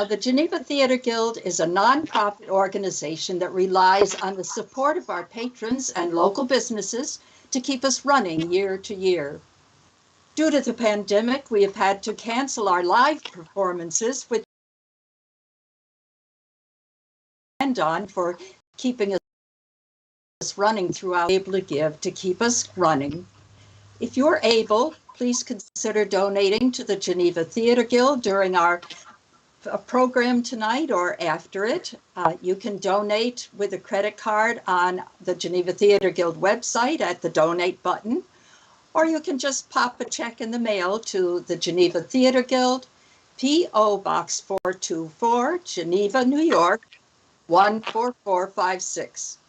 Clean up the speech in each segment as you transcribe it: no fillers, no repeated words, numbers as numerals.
The Geneva Theater Guild is a nonprofit organization that relies on the support of our patrons and local businesses to keep us running year to year. Due to the pandemic, we have had to cancel our live performances, which we depend on for keeping us running throughout, able to give to keep us running. If you're able, please consider donating to the Geneva Theater Guild during our program tonight or after it. You can donate with a credit card on the Geneva Theater Guild website at the donate button, or you can just pop a check in the mail to the Geneva Theater Guild, P.O. Box 424, Geneva, New York, 14456.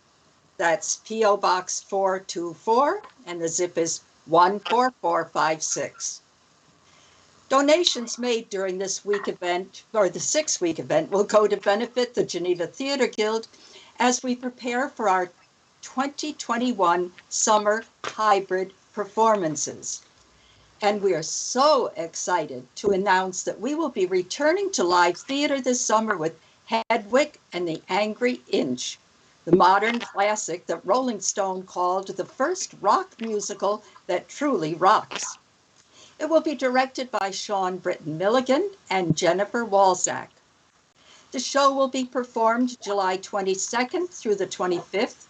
That's P.O. Box 424, and the zip is 14456. Donations made during this week event, or the 6-week event, will go to benefit the Geneva Theater Guild as we prepare for our 2021 summer hybrid performances. And we are so excited to announce that we will be returning to live theater this summer with Hedwig and the Angry Inch, the modern classic that Rolling Stone called the first rock musical that truly rocks. It will be directed by Sean Britton Milligan and Jennifer Walzak. The show will be performed July 22nd through the 25th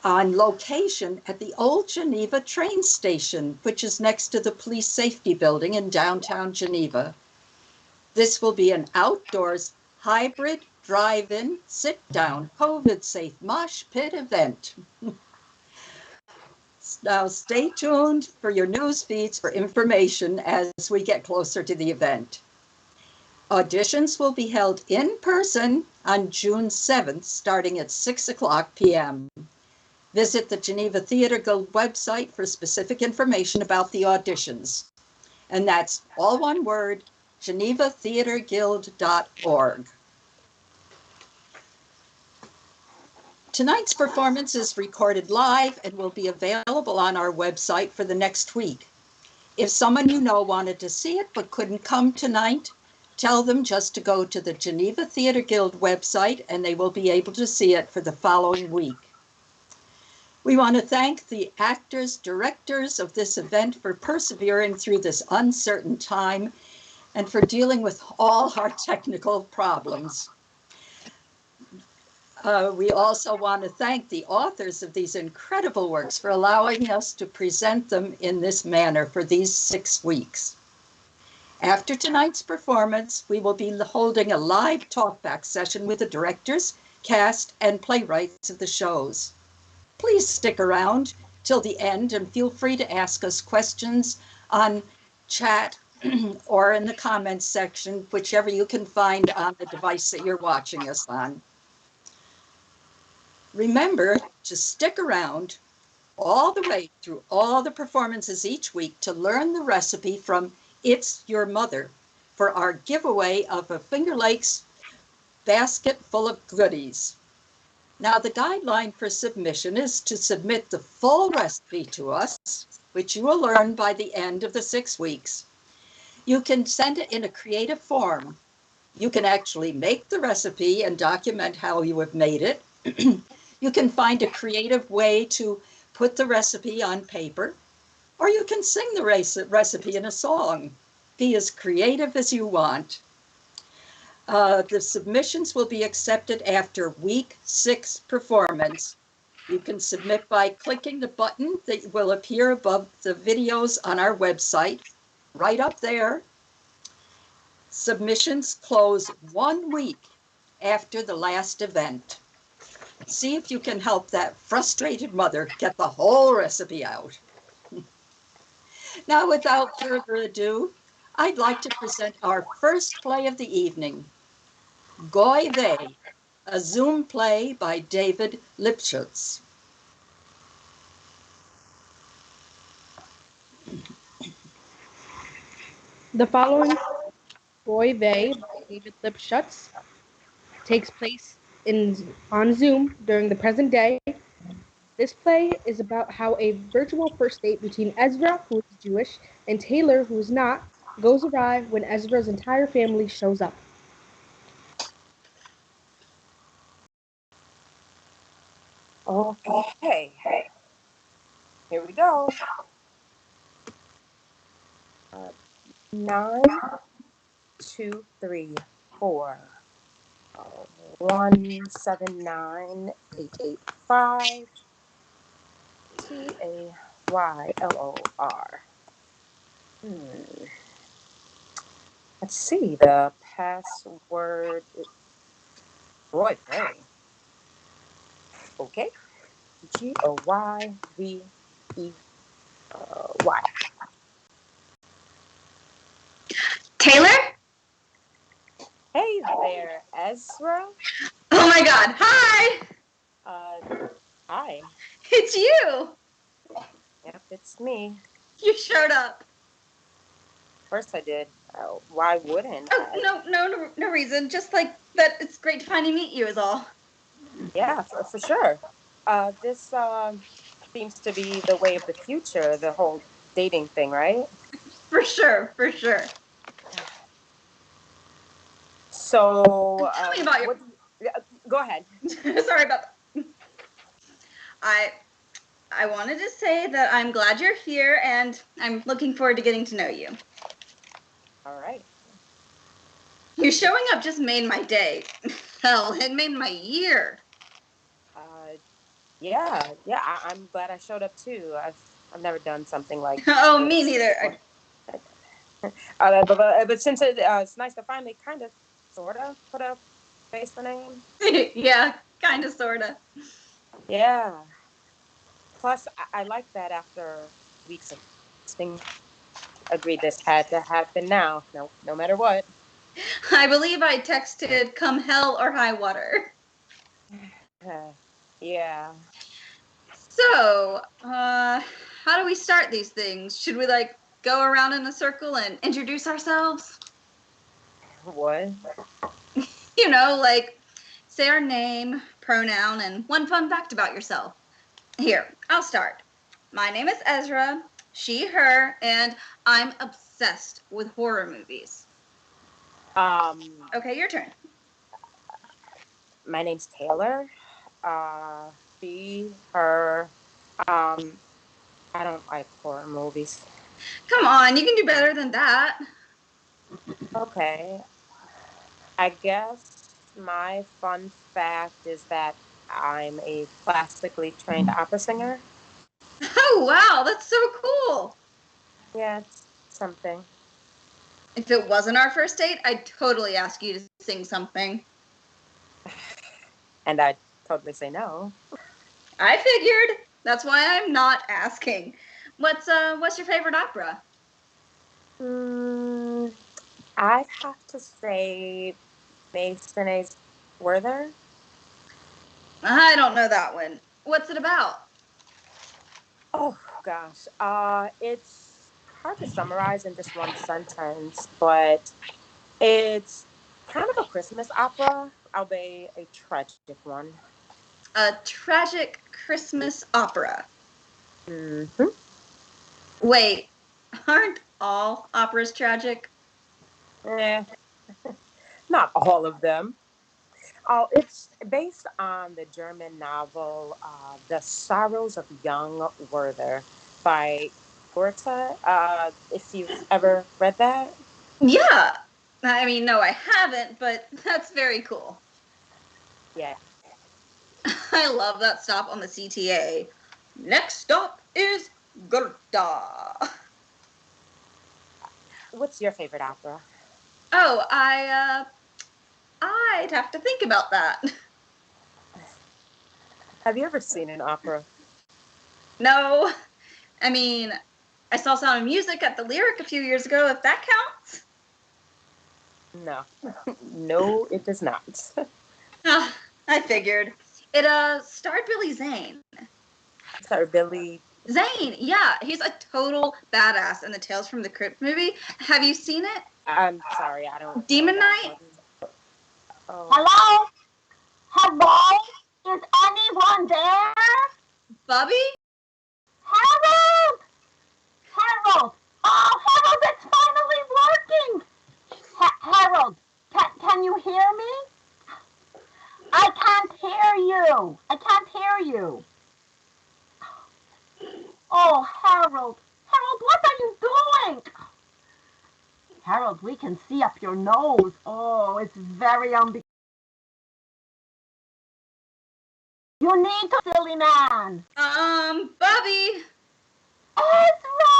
on location at the Old Geneva train station, which is next to the police safety building in downtown Geneva. This will be an outdoors hybrid drive-in, sit-down, COVID-safe mosh pit event. Now, stay tuned for your news feeds for information as we get closer to the event. Auditions will be held in person on June 7th, starting at 6:00 p.m. Visit the Geneva Theater Guild website for specific information about the auditions. And that's all one word, genevatheaterguild.org. Tonight's performance is recorded live and will be available on our website for the next week. If someone you know wanted to see it but couldn't come tonight, tell them just to go to the Geneva Theater Guild website and they will be able to see it for the following week. We want to thank the actors, directors of this event for persevering through this uncertain time and for dealing with all our technical problems. We also want to thank the authors of these incredible works for allowing us to present them in this manner for these 6 weeks. After tonight's performance, we will be holding a live talkback session with the directors, cast, and playwrights of the shows. Please stick around till the end and feel free to ask us questions on chat or in the comments section, whichever you can find on the device that you're watching us on. Remember to stick around all the way through all the performances each week to learn the recipe from It's Your Mother for our giveaway of a Finger Lakes basket full of goodies. Now, the guideline for submission is to submit the full recipe to us, which you will learn by the end of the 6 weeks. You can send it in a creative form. You can actually make the recipe and document how you have made it. You can find a creative way to put the recipe on paper, or you can sing the recipe in a song. Be as creative as you want. The submissions will be accepted after week 6 performance. You can submit by clicking the button that will appear above the videos on our website, right up there. Submissions close 1 week after the last event. See if you can help that frustrated mother get the whole recipe out. Now, without further ado, I'd like to present our first play of the evening, Goy Vey, a Zoom play by David Lipschutz. The following Goy Vey by David Lipschutz takes place on Zoom during the present day. This play is about how a virtual first date between Ezra, who is Jewish, and Taylor, who is not, goes awry when Ezra's entire family shows up. Okay, here we go. 923 4 179 885 TAYLOR. Let's see. The password is Roy Bay. Okay. GOYVEY. Taylor? Hey there, Ezra. Oh my god, hi! Uh, Hi. It's you! Yep, it's me. You showed up. Of course I did. Why wouldn't Oh, I? no reason. Just like that it's great to finally meet you is all. Yeah, for sure. This seems to be the way of the future, the whole dating thing, right? For sure, for sure. So, Tell me about what? Go ahead. Sorry about that. I wanted to say that I'm glad you're here and I'm looking forward to getting to know you. All right. You showing up just made my day. Hell, it made my year. Yeah. I'm glad I showed up too. I've never done something like Oh, me this neither. before. But since it's nice to finally kind of, sort of put a face to name. Yeah, kind of, sort of. Yeah. Plus, I like that after weeks of testing, agreed this had to happen now. No matter what. I believe I texted come hell or high water. Yeah. So, how do we start these things? Should we like go around in a circle and introduce ourselves? What? You know, like say our name, pronoun, and one fun fact about yourself. Here, I'll start. My name is Ezra, she, her, and I'm obsessed with horror movies. Okay, your turn. My name's Taylor. She, her. Um, I don't like horror movies. Come on, you can do better than that. Okay. I guess my fun fact is that I'm a classically trained opera singer. Oh, wow, that's so cool. Yeah, it's something. If it wasn't our first date, I'd totally ask you to sing something. And I'd totally say no. I figured. That's why I'm not asking. What's your favorite opera? Mm, I'd have to say Mason's Werther. I don't know that one. What's it about? Oh gosh. It's hard to summarize in just one sentence, but it's kind of a Christmas opera, albeit a tragic one. A tragic Christmas opera. Mm-hmm. Wait, aren't all operas tragic? Eh, not all of them. Oh, it's based on the German novel "The Sorrows of Young Werther" by Goethe. If you've ever read that, Yeah. I mean, no, I haven't, but that's very cool. yeah. I love that stop on the CTA. Next stop is Goethe. What's your favorite opera? Oh, I'd have to think about that. Have you ever seen an opera? No, I mean, I saw Sound of Music at the Lyric a few years ago, if that counts. No, no, it does not. Ah, I figured. It starred Billy Zane. Sorry, Billy. Zane, yeah, he's a total badass in the Tales from the Crypt movie. Have you seen it? I'm sorry, I don't know Demon that Knight? one. Oh, Hello? Hello? Is anyone there? Bubby? Harold! Harold! Oh, Harold, it's finally you. I can't hear you. Oh, Harold. Harold, what are you doing? Harold, we can see up your nose. Oh, it's very unbecoming. You need to, silly man. Bubby. Ezra!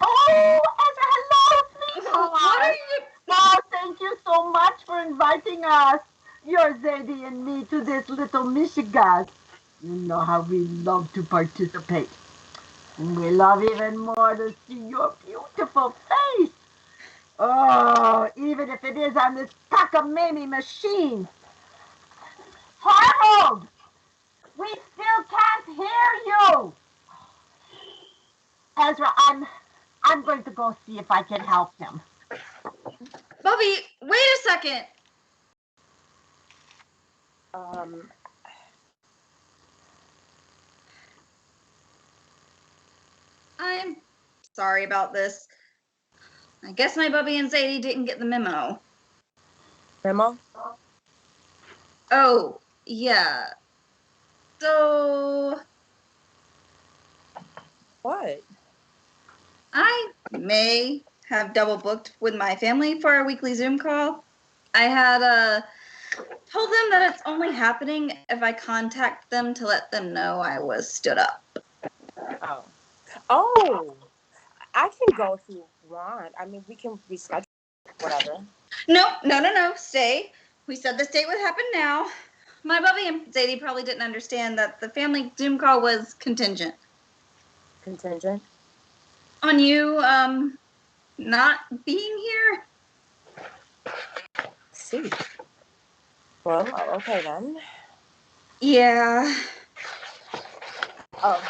Oh, Ezra, hello, sweetheart. What are you? Oh, thank you so much for inviting us, your Zadie and me, to this little Michigan. You know how we love to participate. And we love even more to see your beautiful face. Oh, even if it is on this cockamamie machine. Harold! We still can't hear you! Ezra, I'm going to go see if I can help him. Bubby, wait a second. I'm sorry about this. I guess my Bubby and Zadie didn't get the memo. Memo? Oh, yeah. So What? I may have double booked with my family for our weekly Zoom call. I had told them that it's only happening if I contact them to let them know I was stood up. Oh. Oh! I can go if you want. I mean, we can reschedule, whatever. No. Stay. We said this date would happen now. My Bubby and Zadie probably didn't understand that the family Zoom call was contingent Contingent? on you, not being here. See. Well, okay then. Yeah.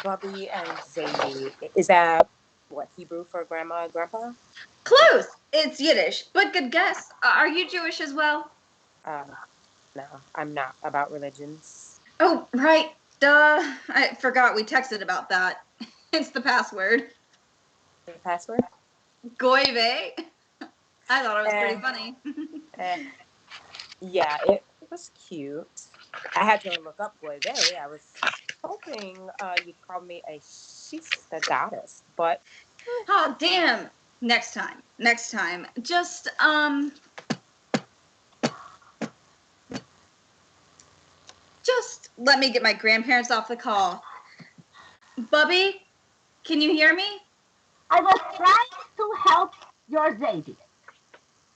Bubby and Zadie. Is that what, Hebrew for grandma and grandpa? Close. It's Yiddish, but good guess. Are you Jewish as well? No, I'm not about religions. Oh, right. Duh. I forgot we texted about that. It's the password. The password? Goive. I thought it was pretty funny. Yeah, it was cute. I had to look up Goive. I was hoping you'd call me a she's the goddess, but Oh, damn. Next time. Just let me get my grandparents off the call. Bubby, can you hear me? I was trying to help your Zadie.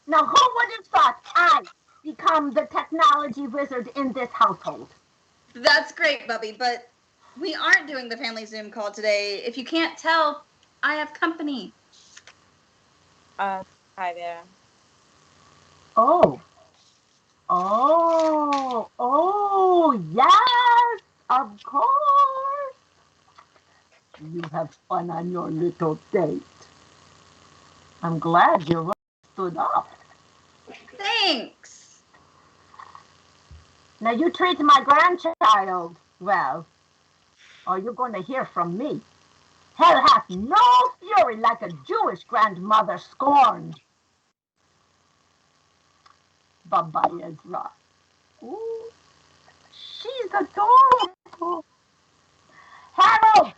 Now, who would have thought I'd become the technology wizard in this household? That's great, Bubby, but we aren't doing the family Zoom call today. If you can't tell, I have company. hi there. Oh, yes, of course. You have fun on your little date. I'm glad you stood up. Thanks. Now you treat my grandchild well, or you're going to hear from me. Hell hath no fury like a Jewish grandmother scorned. Bye-bye, Ezra. Ooh, she's adorable. Harold!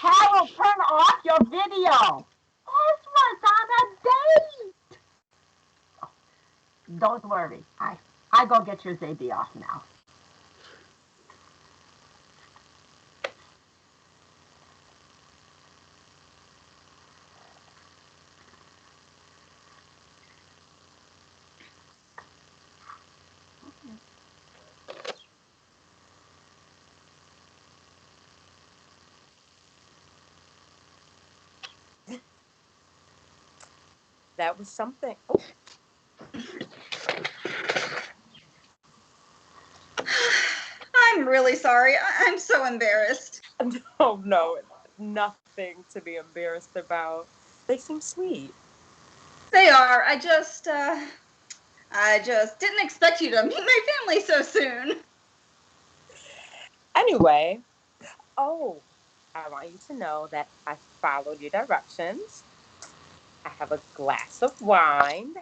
Harold, turn off your video. Ezra's on a date. Don't worry. I go get your Zadie off now. That was something. I'm really sorry. I'm so embarrassed. Oh no, nothing to be embarrassed about. They seem sweet. They are. I just didn't expect you to meet my family so soon. Anyway, I want you to know that I followed your directions. I have a glass of wine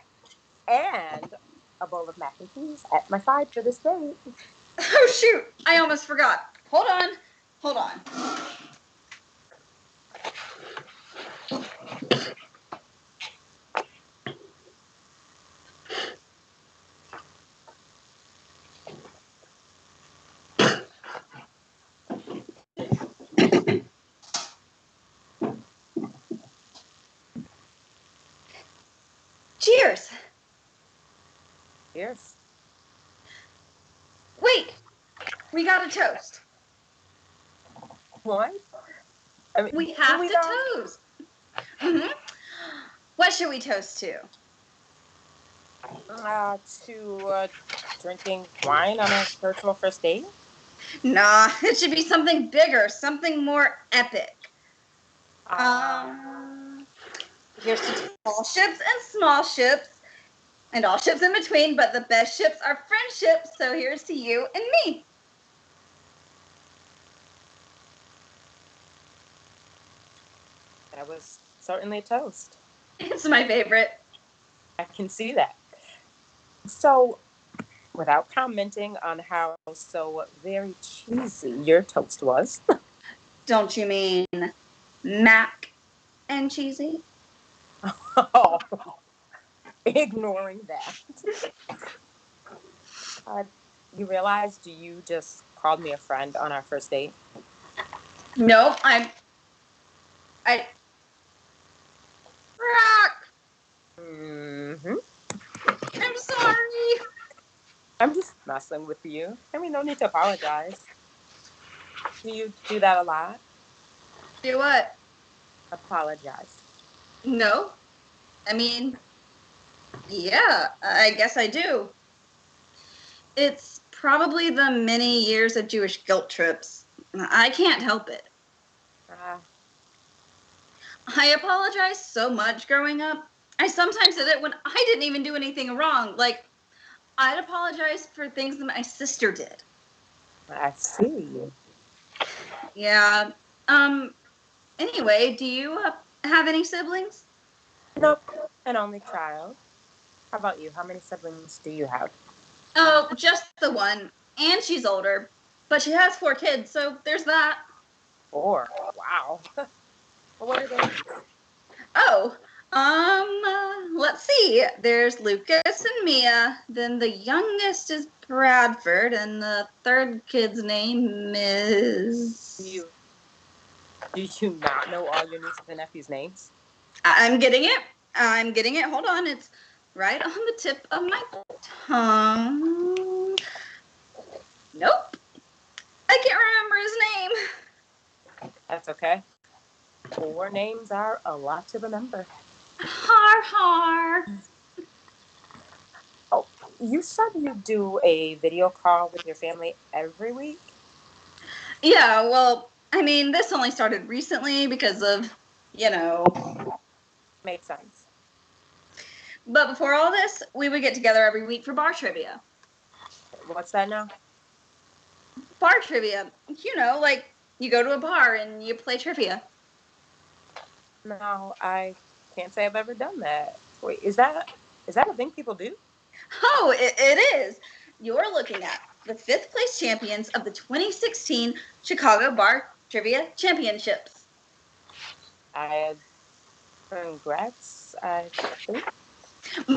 and a bowl of mac and cheese at my side for this date. Oh, shoot. I almost forgot. Hold on. Hold on. Cheers. Cheers. Wait, we got a toast. What? I mean, We do have we to though? toast. Hmm. What should we toast to? To drinking wine on a virtual first date? Nah, it should be something bigger, something more epic. Uh, Here's to tall ships and small ships, and all ships in between, but the best ships are friendships, so here's to you and me. that was certainly a toast. It's my favorite. I can see that. So, without commenting on how so very cheesy your toast was, Don't you mean mac and cheesy? oh, ignoring that, uh, you realized you just called me a friend on our first date? No, I, rock. Hmm. I'm sorry. I'm just messing with you. I mean, no need to apologize. Do you do that a lot? Do what? Apologize. No. I mean, yeah, I guess I do. It's probably the many years of Jewish guilt trips. I can't help it. Uh, I apologize so much growing up. I sometimes did it when I didn't even do anything wrong. Like, I'd apologize for things that my sister did. I see. Yeah. Um, anyway, do you have any siblings? Nope, an only child. How about you? How many siblings do you have? Oh, just the one. And she's older. But she has 4 kids, so there's that. Four. Wow. What are they? Oh, let's see. There's Lucas and Mia. Then the youngest is Bradford, and the third kid's name Do is. you do you not know all your nieces and nephews' names? I'm getting it. I'm getting it. Hold on. It's right on the tip of my tongue. Nope. I can't remember his name. That's okay. Four names are a lot to remember. Har har. Oh, you said you do a video call with your family every week? Yeah, well, I mean, this only started recently because of, you know. Makes sense. But before all this, we would get together every week for bar trivia. What's that now? Bar trivia. Like you go to a bar and you play trivia. No, I can't say I've ever done that. Wait, is that a thing people do? Oh, it is. You're looking at the 5th place champions of the 2016 Chicago Bar Trivia Championships. I congrats, I think.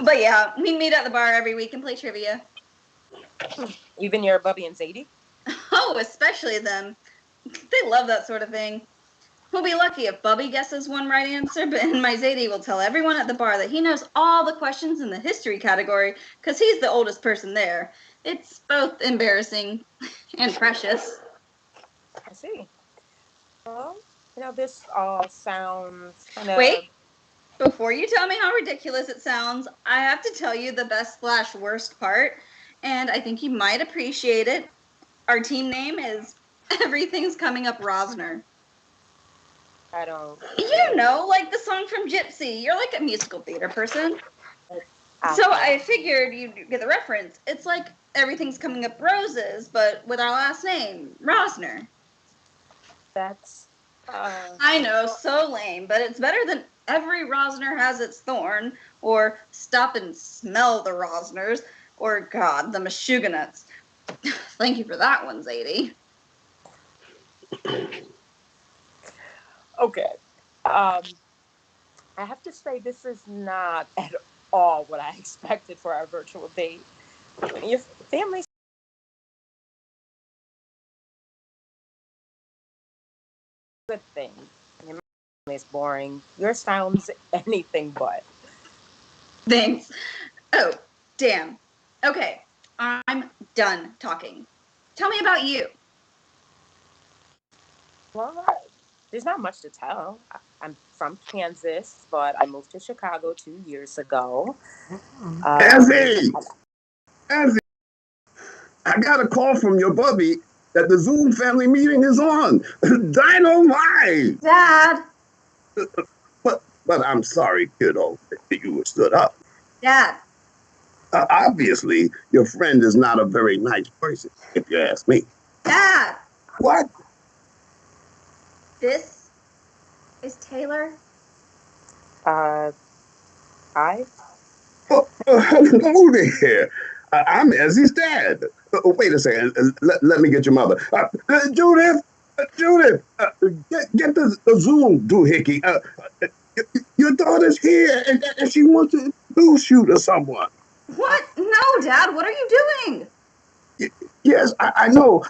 But yeah, we meet at the bar every week and play trivia. Even your Bubby and Zadie? Oh, especially them. They love that sort of thing. We'll be lucky if Bubby guesses one right answer, but my Zadie will tell everyone at the bar that he knows all the questions in the history category because he's the oldest person there. It's both embarrassing and precious. I see. Well, this all sounds kind Wait, of. before you tell me how ridiculous it sounds, I have to tell you the best/worst part, and I think you might appreciate it. Our team name is Everything's Coming Up Rosner. I don't You get it. know, like the song from Gypsy. You're like a musical theater person. I So don't. I figured you'd get the reference. It's like Everything's Coming Up Roses, but with our last name, Rosner. That's. I know, so lame, but it's better than Every Rosner Has Its Thorn, or Stop and Smell the Rosners, or God, the Meshuggahs. Thank you for that one, Zadie. Okay. I have to say, this is not at all what I expected for our virtual date. When your family's a good thing. Your family is boring. Your sounds anything but. Thanks. Oh, damn. Okay, I'm done talking. Tell me about you. Well, there's not much to tell. I'm from Kansas, but I moved to Chicago 2 years ago. Ezzy! Ezzy! I got a call from your bubby that the Zoom family meeting is on. Dynamite! Dad. But I'm sorry, kiddo, that you were stood up. Dad. Obviously, your friend is not a very nice person, if you ask me. Dad. What? This is Taylor. I Hello there. I'm Ezzy's dad. Wait a second. Let me get your mother. Judith! Judith! Get the Zoom doohickey. Your daughter's here, and she wants to introduce you to someone. What? No, Dad, what are you doing? Yes, I know.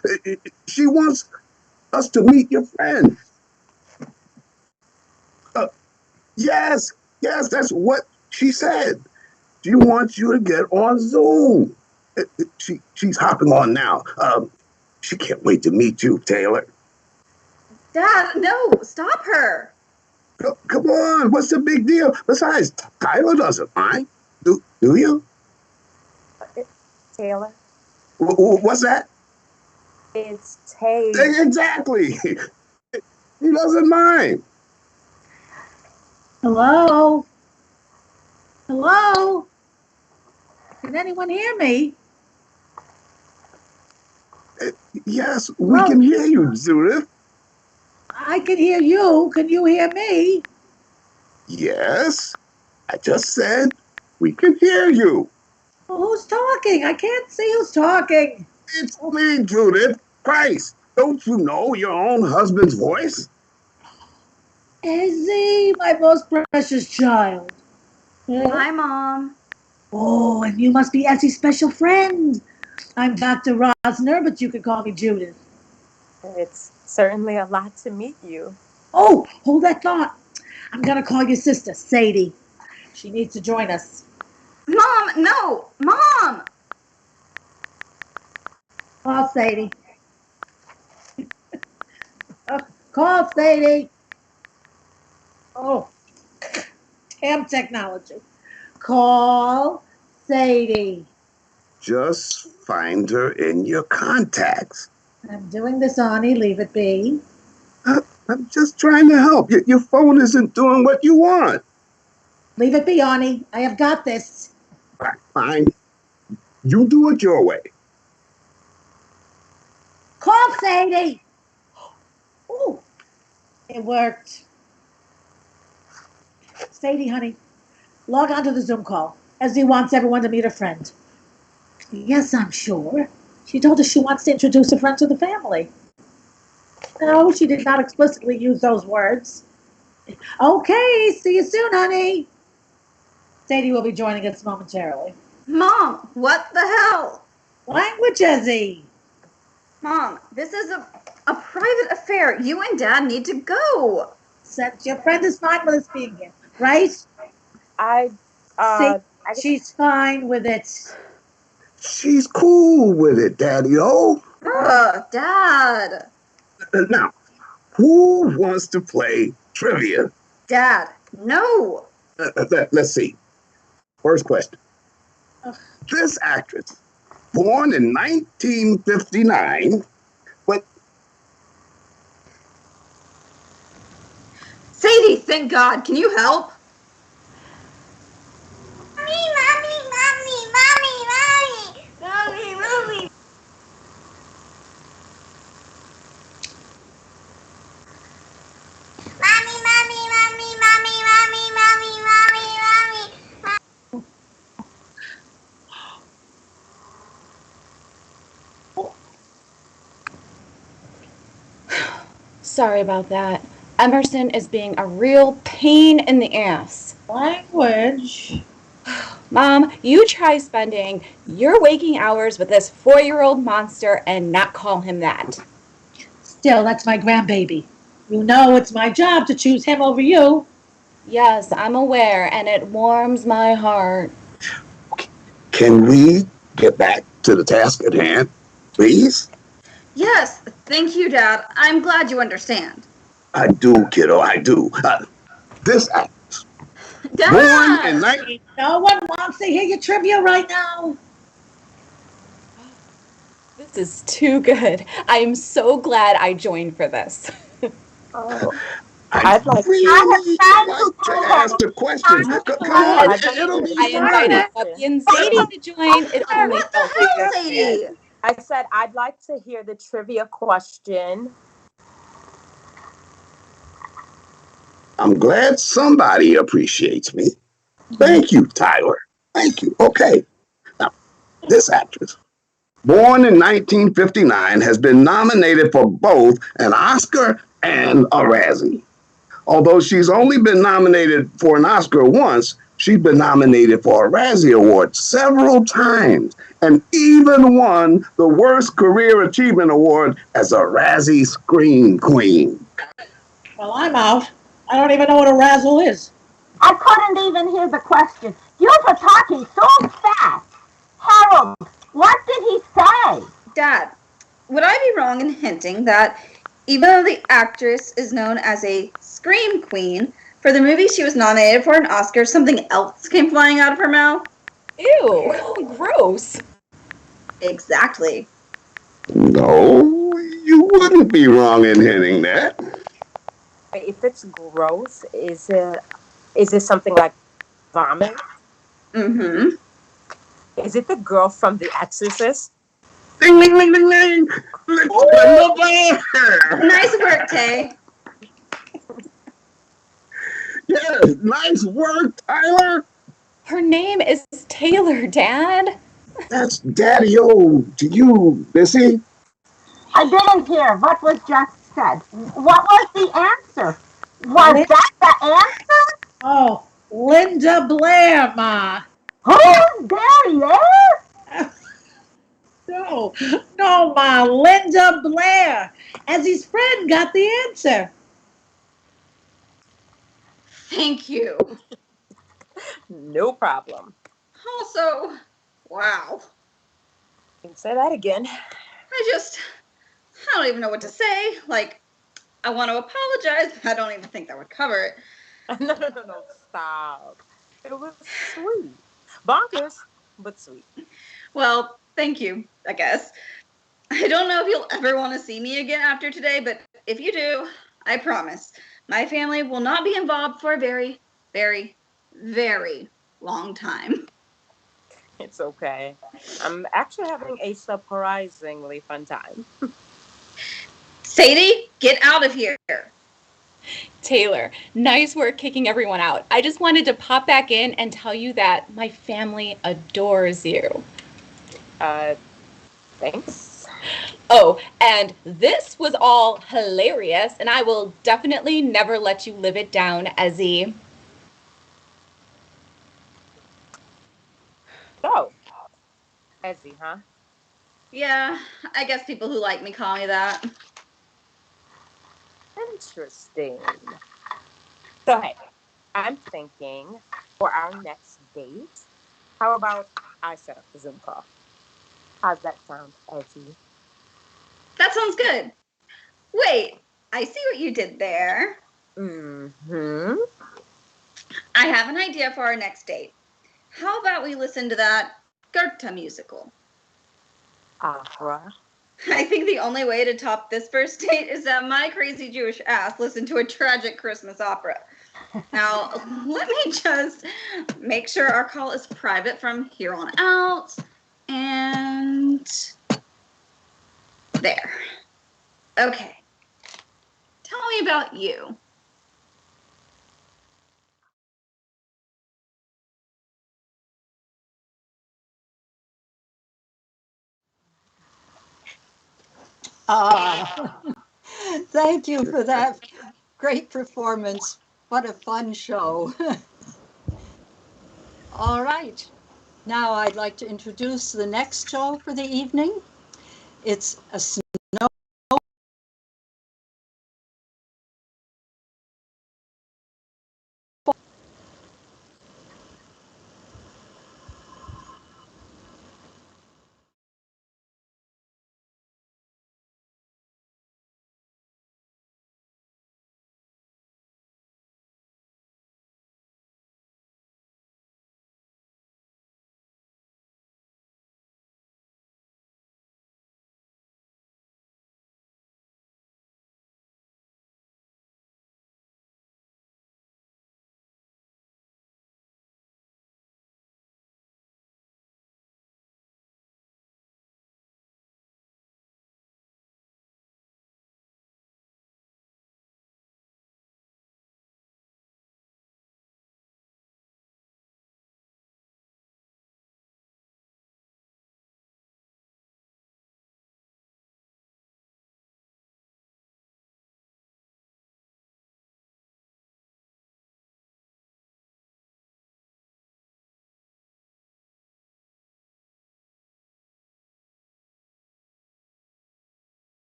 She wants us to meet your friend. Yes, that's what she said. She wants you to get on Zoom. She's hopping on now. She can't wait to meet you, Taylor. Dad, no, stop her. Come on, what's the big deal? Besides, Tyler doesn't mind. Do you? Taylor. What's that? It's Taylor. Exactly. He doesn't mind. Hello? Hello? Can anyone hear me? Yes, we can hear you, Judith. I can hear you. Can you hear me? Yes, I just said we can hear you. Well, who's talking? I can't see who's talking. It's me, Judith. Christ, don't you know your own husband's voice? Izzy, my most precious child. Hi, Mom. Oh, and you must be Essie's special friend. I'm Dr. Rosner, but you can call me Judith. It's certainly a lot to meet you. Oh, hold that thought. I'm going to call your sister, Sadie. She needs to join us. Mom, no, Mom. Call Sadie. Call Sadie. Oh, damn technology. Call Sadie. Just find her in your contacts. I'm doing this, Ani. Leave it be. I'm just trying to help. Your phone isn't doing what you want. Leave it be, Ani. I have got this. Fine. You do it your way. Call Sadie. Ooh, it worked. Sadie, honey, log on to the Zoom call. Ezzy wants everyone to meet a friend. Yes, I'm sure. She told us she wants to introduce a friend to the family. No, she did not explicitly use those words. Okay, see you soon, honey. Sadie will be joining us momentarily. Mom, what the hell? Language, Ezzy. Mom, this is a private affair. You and Dad need to go. Since your friend is fine with us being here, right? She's fine with it. She's cool with it, Daddy-O. Dad. Now, who wants to play trivia? Dad, no. Let's see. First question. This actress, born in 1959, but Sadie, thank God. Can you help? sorry about that. Emerson is being a real pain in the ass. Language. Mom, you try spending your waking hours with this 4-year-old monster and not call him that. Still, that's my grandbaby. You know it's my job to choose him over you. Yes, I'm aware, and it warms my heart. Can we get back to the task at hand, please? Yes, thank you, Dad. I'm glad you understand. I do, kiddo, I do. This act, born in Dad! 19... No one wants to hear your trivia right now. This is too good. I am so glad I joined for this. Oh, I I'd like to. I have really time to like to tell ask her. the questions. Come Oh, on, Yes, I'd like to it'll hear the be I trivia invited fun. Puppy question. and Sadie to join. It only What the felt hell, fair. Sadie? I said I'd like to hear the trivia question. I'm glad somebody appreciates me. Thank you, Tyler. Thank you. Okay. Now, this actress, born in 1959, has been nominated for both an Oscar and a Razzie. Although she's only been nominated for an Oscar once, she's been nominated for a Razzie Award several times and even won the Worst Career Achievement Award as a Razzie Scream Queen. Well, I'm out. I don't even know what a razzle is. I couldn't even hear the question. You were talking so fast. Harold, what did he say? Dad, would I be wrong in hinting that even though the actress is known as a scream queen, for the movie she was nominated for an Oscar, something else came flying out of her mouth? Ew, gross. Exactly. No, you wouldn't be wrong in hinting that. If it's gross, is it something like vomit? Mm-hmm. Is it the girl from The Exorcist? Ding, ding, ding, ding, ding. Linda Blair. Nice work, Tay. Yes, nice work, Tyler. Her name is Taylor, Dad. That's Daddy-O to you, Missy. I didn't hear what was just said. What was the answer? Was Lin- that the answer? Oh, Linda Blair, Ma. Who's there? No, no, Ma. Linda Blair. Essie's friend got the answer. Thank you. No problem. Also, wow. You can say that again. I don't even know what to say. Like, I want to apologize, but I don't even think that would cover it. No, stop. It was sweet. Bonkers, but sweet. Well, thank you, I guess. I don't know if you'll ever want to see me again after today, but if you do, I promise my family will not be involved for a very, very, very long time. It's okay. I'm actually having a surprisingly fun time. Sadie, get out of here. Taylor, nice work kicking everyone out. I just wanted to pop back in and tell you that my family adores you. Uh, Thanks. Oh, and this was all hilarious, and I will definitely never let you live it down, Ezzy. So, Ezzy, huh? Yeah, I guess people who like me call me that. Interesting. So, hey, I'm thinking for our next date, how about I set up the Zoom call? How's that sound, Ezzy? That sounds good. Wait, I see what you did there. Mm-hmm. I have an idea for our next date. How about we listen to that Goethe musical? Opera. I think the only way to top this first date is that my crazy Jewish ass listen to a tragic Christmas opera. Now, let me just make sure our call is private from here on out. And there. Okay. Tell me about you. Ah, Thank you for that great performance. What a fun show. All right. Now I'd like to introduce the next show for the evening. It's a snow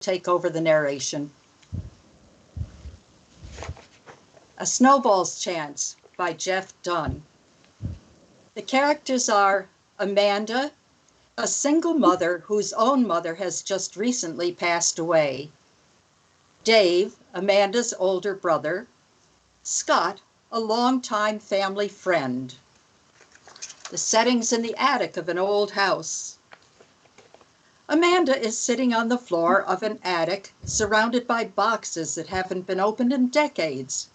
take over the narration. A Snowball's Chance by Jeff Dunn. The characters are Amanda, a single mother whose own mother has just recently passed away. Dave, Amanda's older brother. Scott, a longtime family friend. The setting's in the attic of an old house. Amanda is sitting on the floor of an attic surrounded by boxes that haven't been opened in decades.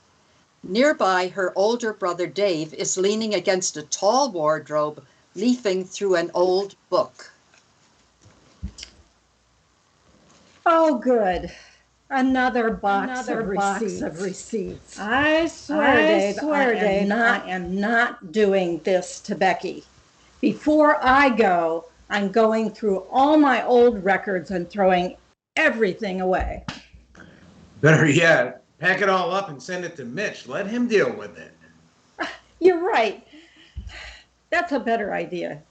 Nearby, her older brother Dave is leaning against a tall wardrobe, leafing through an old book. Oh, good. Another box of receipts. I swear, Dave, I am not doing this to Becky. Before I go, I'm going through all my old records and throwing everything away. Better yet, pack it all up and send it to Mitch. Let him deal with it. You're right. That's a better idea.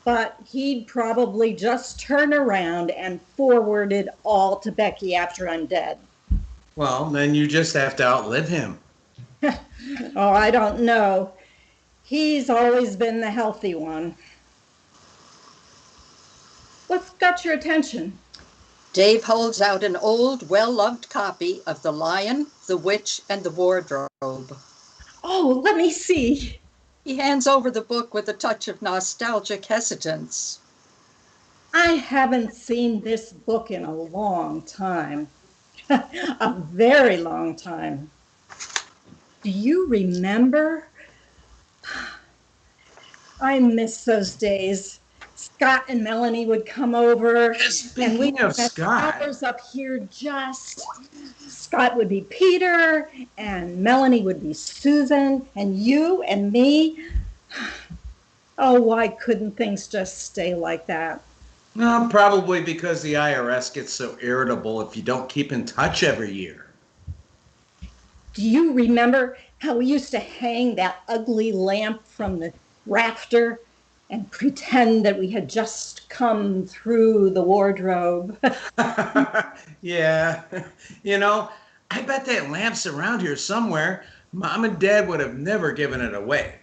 But he'd probably just turn around and forward it all to Becky after I'm dead. Well, then you just have to outlive him. Oh, I don't know. He's always been the healthy one. What's got your attention? Dave holds out an old, well-loved copy of The Lion, the Witch, and the Wardrobe. Oh, let me see. He hands over the book with a touch of nostalgic hesitance. I haven't seen this book in a long time. A very long time. Do you remember? I miss those days. Scott and Melanie would come over, and we Speaking of had Scott, hours up here just. Scott would be Peter, and Melanie would be Susan, and you and me. Oh, why couldn't things just stay like that? well, probably because the IRS gets so irritable if you don't keep in touch every year. Do you remember how we used to hang that ugly lamp from the rafter and pretend that we had just come through the wardrobe? Yeah, you know, I bet that lamp's around here somewhere. Mom and Dad would have never given it away.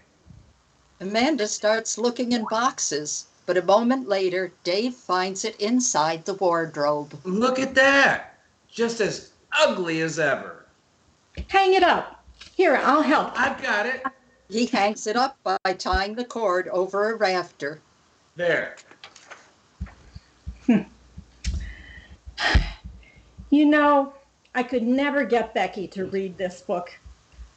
Amanda starts looking in boxes, but a moment later, Dave finds it inside the wardrobe. Look at that. Just as ugly as ever. Hang it up. Here, I'll help. I've got it. He hangs it up by tying the cord over a rafter. There. You know, I could never get Becky to read this book.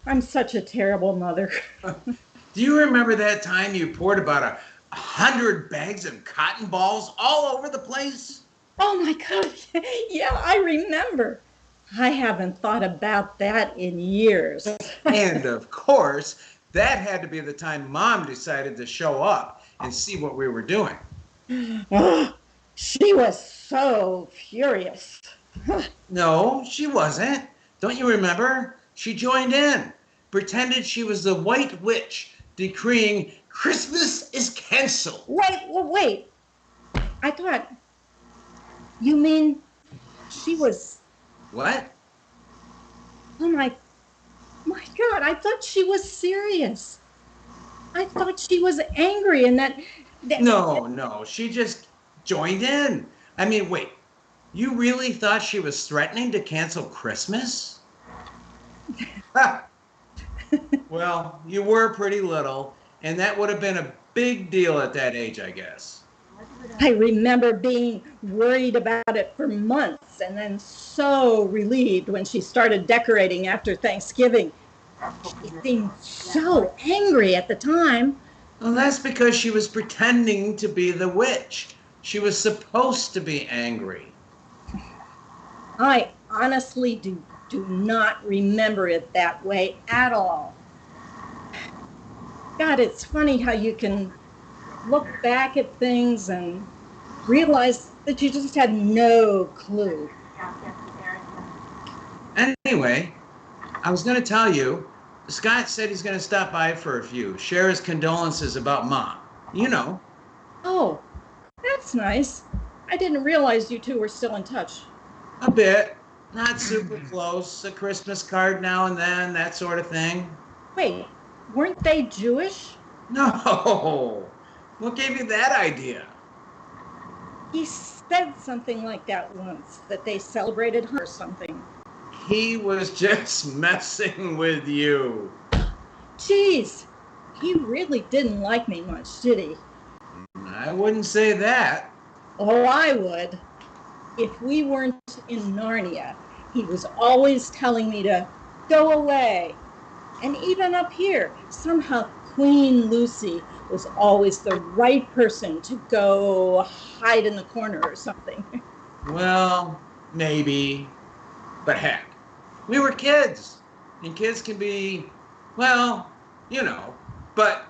I'm such a terrible mother. Do you remember that time you poured about 100 bags of cotton balls all over the place? Oh my God. Yeah, I remember. I haven't thought about that in years. And of course, that had to be the time Mom decided to show up and see what we were doing. Oh, she was so furious. No, she wasn't. Don't you remember? She joined in, pretended she was the White Witch, decreeing Christmas is canceled. Wait. I thought, you mean she was, What? oh my God, I thought she was serious. I thought she was angry and that No, she just joined in. I mean, wait, you really thought she was threatening to cancel Christmas? Well, you were pretty little, and that would have been a big deal at that age, I guess. I remember being worried about it for months and then so relieved when she started decorating after Thanksgiving. She seemed so angry at the time. Well, that's because she was pretending to be the witch. She was supposed to be angry. I honestly do not remember it that way at all. God, it's funny how you can look back at things and realize that you just had no clue. Anyway, I was going to tell you, Scott said he's going to stop by for a few, share his condolences about Mom. You know. Oh, that's nice. I didn't realize you two were still in touch. A bit. Not super close. A Christmas card now and then, that sort of thing. Wait, weren't they Jewish? No. What gave you that idea? He said something like that once, that they celebrated or something. He was just messing with you. Geez, he really didn't like me much, did he? I wouldn't say that. Oh, I would. If we weren't in Narnia, he was always telling me to go away. And even up here, somehow Queen Lucy was always the right person to go hide in the corner or something. Well, maybe. But heck, we were kids. And kids can be, well, you know. But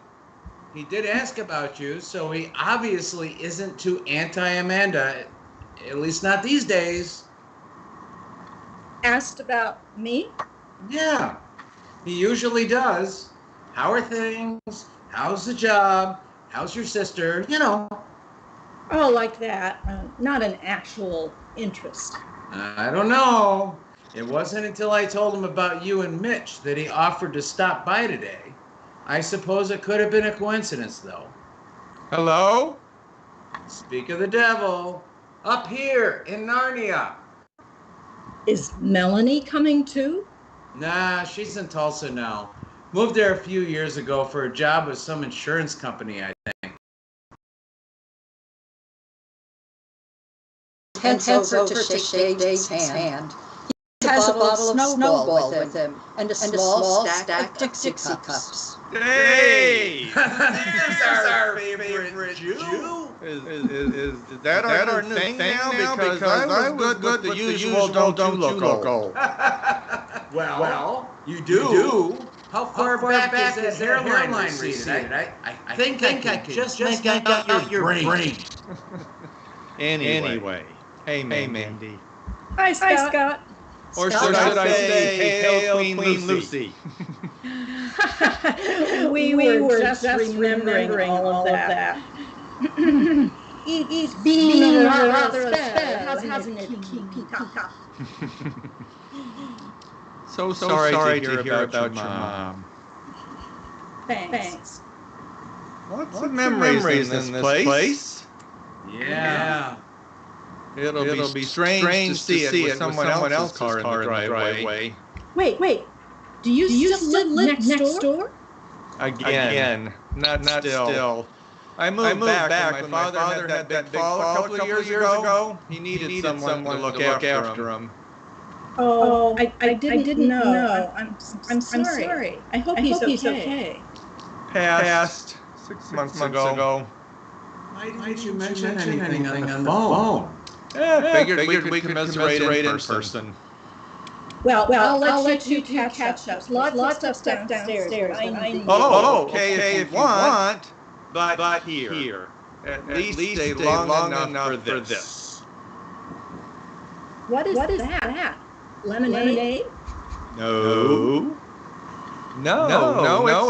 he did ask about you, so he obviously isn't too anti-Amanda, at least not these days. Asked about me? Yeah, he usually does. How are things? How's the job? How's your sister? You know. Oh, like that. Not an actual interest. I don't know. It wasn't until I told him about you and Mitch that he offered to stop by today. I suppose it could have been a coincidence, though. Hello? Speak of the devil. Up here in Narnia. Is Melanie coming too? Nah, she's in Tulsa now. Moved there a few years ago for a job with some insurance company, I think. Heads over to shake Dave's hand. He has a bottle of Snowball with him and a small stack of Dixie cups. Hey! There's our favorite Jew. Is that our new thing now? Because I was good with the usual don't loco. Well, you do. How far back is that hairline receded? I think I could just make out your brain. Anyway, hey Mandy. Hi, Scott. Or should I say, Hail Queen Lucy? we were just remembering all of that. It's been rather a spell, hasn't it, Peacock? So sorry to hear about your mom. Thanks. What's the memories in this place? Yeah. It'll be strange to see it with someone else's car in the driveway. Wait. Do you still live next door? Again. Not still. I moved back when my father had that big fall a couple of years ago. He needed someone to look after him. Oh, I didn't know. I'm sorry. I hope he's okay. Passed 6 months ago. Why didn't you mention anything on the phone? Yeah, figured we could commiserate in person. Well, I'll let you two catch up. Lots of stuff downstairs. Okay, if you want, but here. At least stay long enough for this. What is that? Lemonade? No,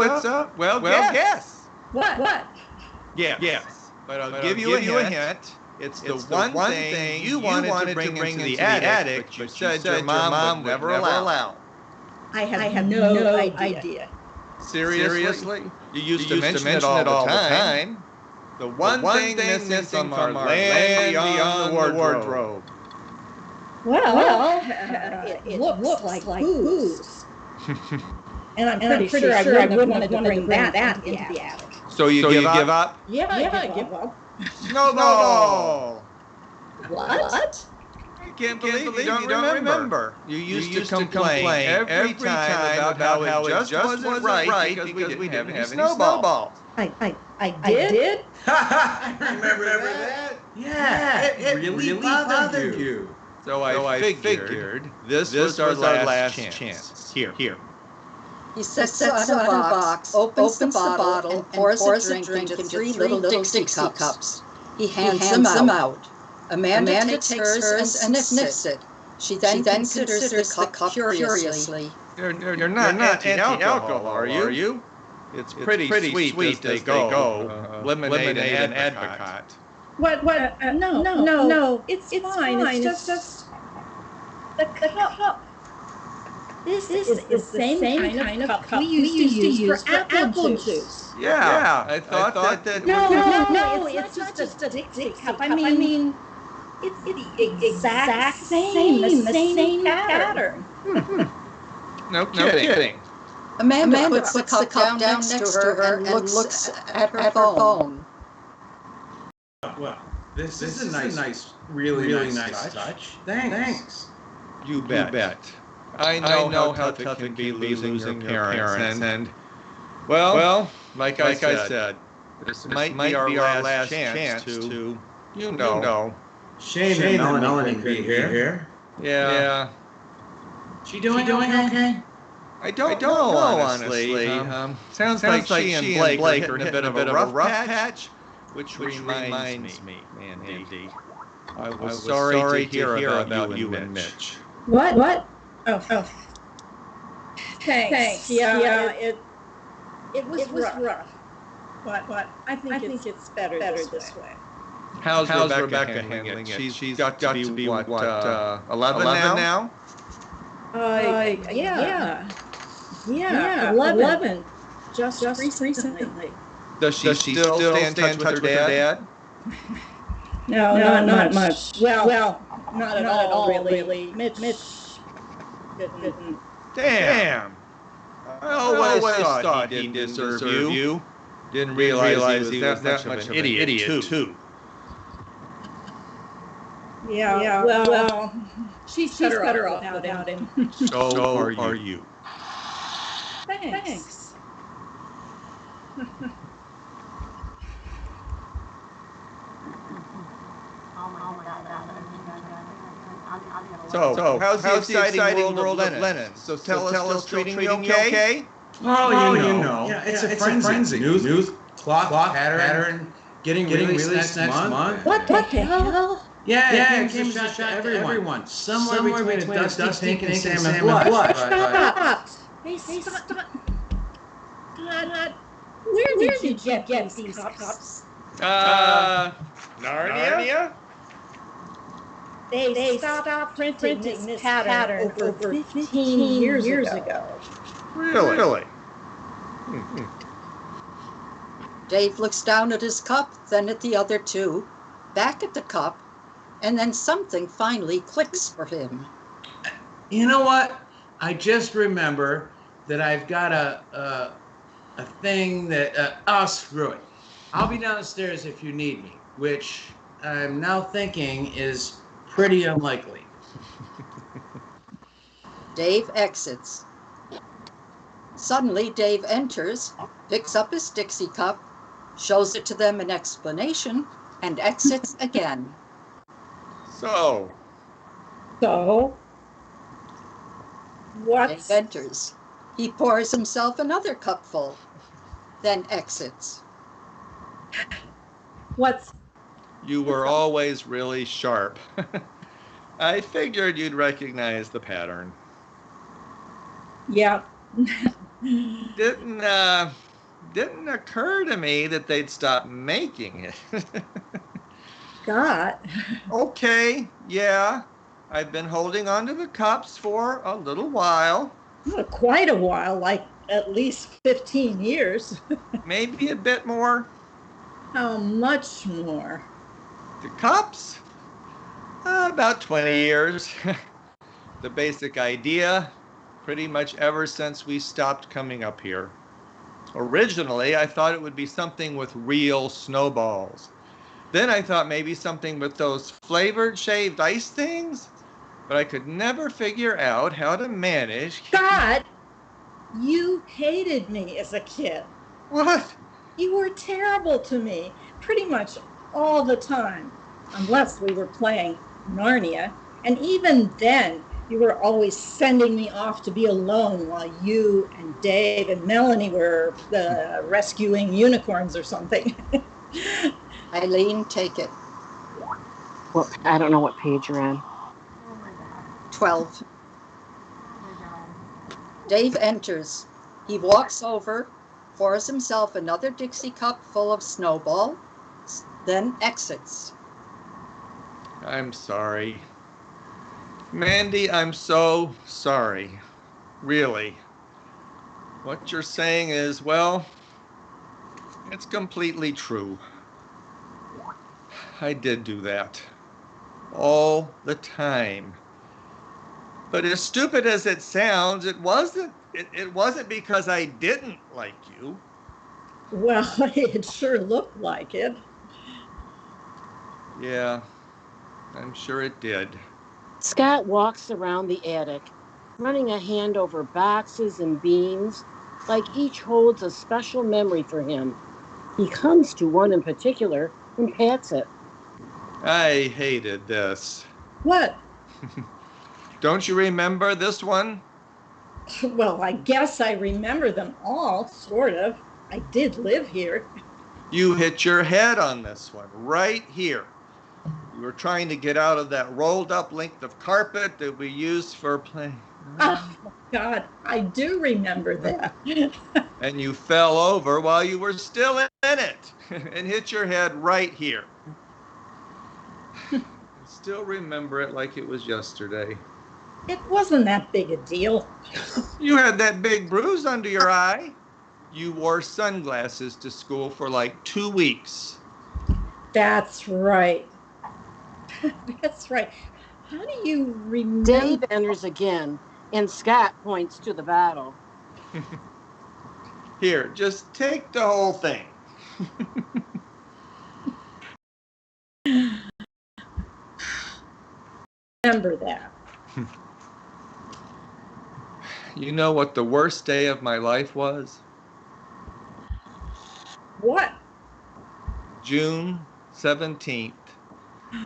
it's well, yes. What? Yes. But I'll give you a hint. It's the one thing you wanted to bring into the attic, but you said your mom would never allow. I have no idea. Seriously? You used to mention it all the time. The one thing missing from our land beyond the wardrobe. Well, it looks like booze. And I'm pretty sure I wouldn't want to bring that into the attic. So you give up? Yeah, I give up. Snowball! What? I can't believe you don't remember. You used to complain every time about how it just wasn't right because we didn't have any snowballs. I did? I remember that. Yeah, it really bothered you. So I figured this was our last chance. Here. He sets on a box, opens the bottle, and pours a drink into 3 little Dixie cups. He hands them out. Amanda takes hers and sniffs it. She then considers the cup curiously. You're not anti-alcohol, are you? It's pretty sweet as they go. Lemonade and Advocate. What? No. It's fine. It's just the cup. This is the same kind of cup we used to use for apple juice. Yeah. I thought that. No. It's not just a Dixie cup. I mean, it's the exact same. The same pattern. No kidding. Amanda puts the cup down next to her and looks at her phone. Well, this is a nice, really nice touch. Thanks. You bet. I know how tough it can be losing your parents, and well, like I said, this might be our last chance to, Shane and Melanie could be here. Yeah. She doing okay? I don't know, honestly. Sounds like she and Blake are in a bit of a rough patch, which reminds me, Mandy. I was sorry to hear about you and Mitch. What? Oh. Thanks. Yeah. It was rough. But I think it's better this way. How's Rebecca handling it? She's got to be what, 11 now? Yeah. 11. Just recently. Does she still stay in touch with her dad? No, not much. Well, not at all, really. Mitch didn't. Damn. I always thought he didn't deserve you. Didn't realize he was that much of an idiot, too. Yeah, well, she's better off without him. So are you. Thanks. So how's the exciting world of Lennon? So tell us, treating you okay? Oh, you know. Yeah, it's a frenzy. New clock pattern, getting released next month. What the hell? Yeah, it came as a shock to everyone. Somewhere between Dusty Pink and Salmon Blush. Stop! Hey, stop! God, where did you get these cups? Narnia? They stopped printing this pattern over 15 years ago. Really? Dave looks down at his cup, then at the other two, back at the cup, and then something finally clicks for him. You know what? I just remember that I've got a thing that, screw it. I'll be downstairs if you need me, which I'm now thinking is pretty unlikely. Dave exits. Suddenly, Dave enters, picks up his Dixie cup, shows it to them in explanation, and exits again. So? What? Dave enters. He pours himself another cupful, then exits. What's... You were always really sharp. I figured you'd recognize the pattern. Yeah. Didn't occur to me that they'd stop making it. God. Okay, yeah. I've been holding on to the cups for a little while. Well, quite a while, like at least 15 years. Maybe a bit more. How much more? The cups? About 20 years. The basic idea, pretty much ever since we stopped coming up here. Originally, I thought it would be something with real snowballs. Then I thought maybe something with those flavored shaved ice things, but I could never figure out how to manage. God, you hated me as a kid. What? You were terrible to me, pretty much all the time, unless we were playing Narnia. And even then, you were always sending me off to be alone while you and Dave and Melanie were rescuing unicorns or something. Eileen, take it. Well, I don't know what page you're on. 12. Dave enters. He walks over, pours himself another Dixie cup full of snowball, then exits. I'm sorry. Mandy, I'm so sorry. Really. What you're saying is, well, it's completely true. I did do that. All the time. But as stupid as it sounds, it wasn't because I didn't like you. Well, it sure looked like it. Yeah, I'm sure it did. Scott walks around the attic, running a hand over boxes and beams, like each holds a special memory for him. He comes to one in particular and pats it. I hated this. What? Don't you remember this one? Well, I guess I remember them all, sort of. I did live here. You hit your head on this one, right here. You were trying to get out of that rolled up length of carpet that we used for playing. Oh, God, I do remember that. And you fell over while you were still in it and hit your head right here. I still remember it like it was yesterday. It wasn't that big a deal. You had that big bruise under your eye. You wore sunglasses to school for like 2 weeks. That's right. That's right. How do you remember? Dave enters again, and Scott points to the bottle. Here, just take the whole thing. Remember that. You know what the worst day of my life was? What? June 17th,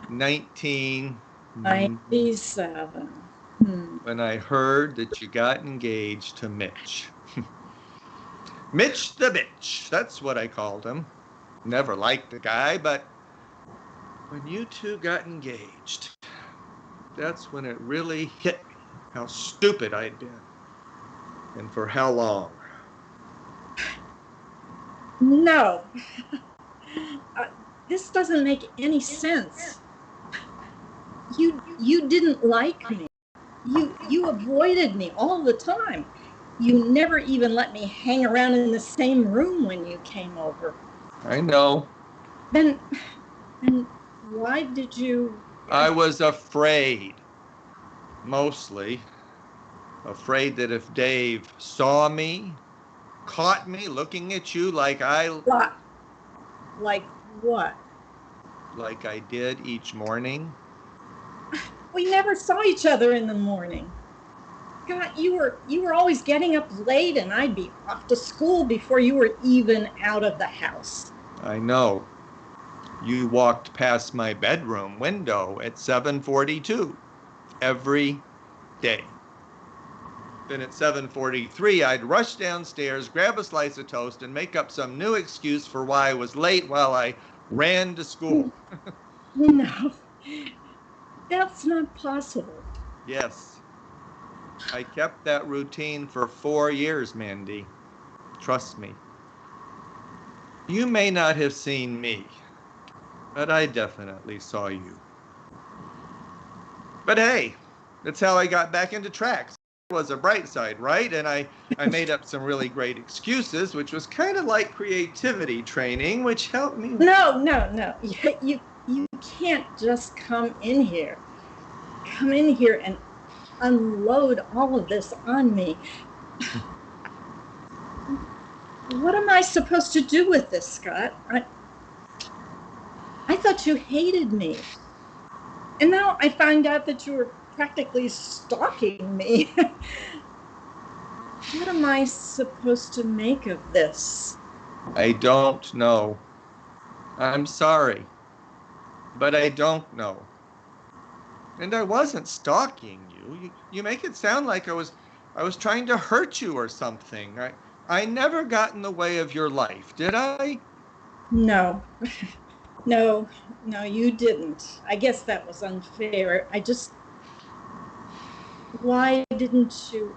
1997. When I heard that you got engaged to Mitch. Mitch the bitch, that's what I called him. Never liked the guy, but when you two got engaged, that's when it really hit me how stupid I'd been and for how long. No. This doesn't make any sense. You didn't like me. You avoided me all the time. You never even let me hang around in the same room when you came over. I know. Then why did you... I was afraid. Mostly. Afraid that if Dave saw me, caught me looking at you like Like what? Like I did each morning. We never saw each other in the morning. God, you were always getting up late, and I'd be off to school before you were even out of the house. I know. You walked past my bedroom window at 7:42 every day. Then at 7:43, I'd rush downstairs, grab a slice of toast, and make up some new excuse for why I was late while I ran to school. No, that's not possible. Yes. I kept that routine for 4 years, Mandy. Trust me. You may not have seen me, but I definitely saw you. But hey, that's how I got back into tracks. It was a bright side, right? And I made up some really great excuses, which was kind of like creativity training, which helped me. No. You can't just come in here. Come in here and unload all of this on me. What am I supposed to do with this, Scott? I thought you hated me. And now I find out that you were practically stalking me. What am I supposed to make of this? I don't know. I'm sorry, but I don't know. And I wasn't stalking you. You make it sound like I was trying to hurt you or something. I never got in the way of your life, did I? No. No, you didn't. I guess that was unfair. Why didn't you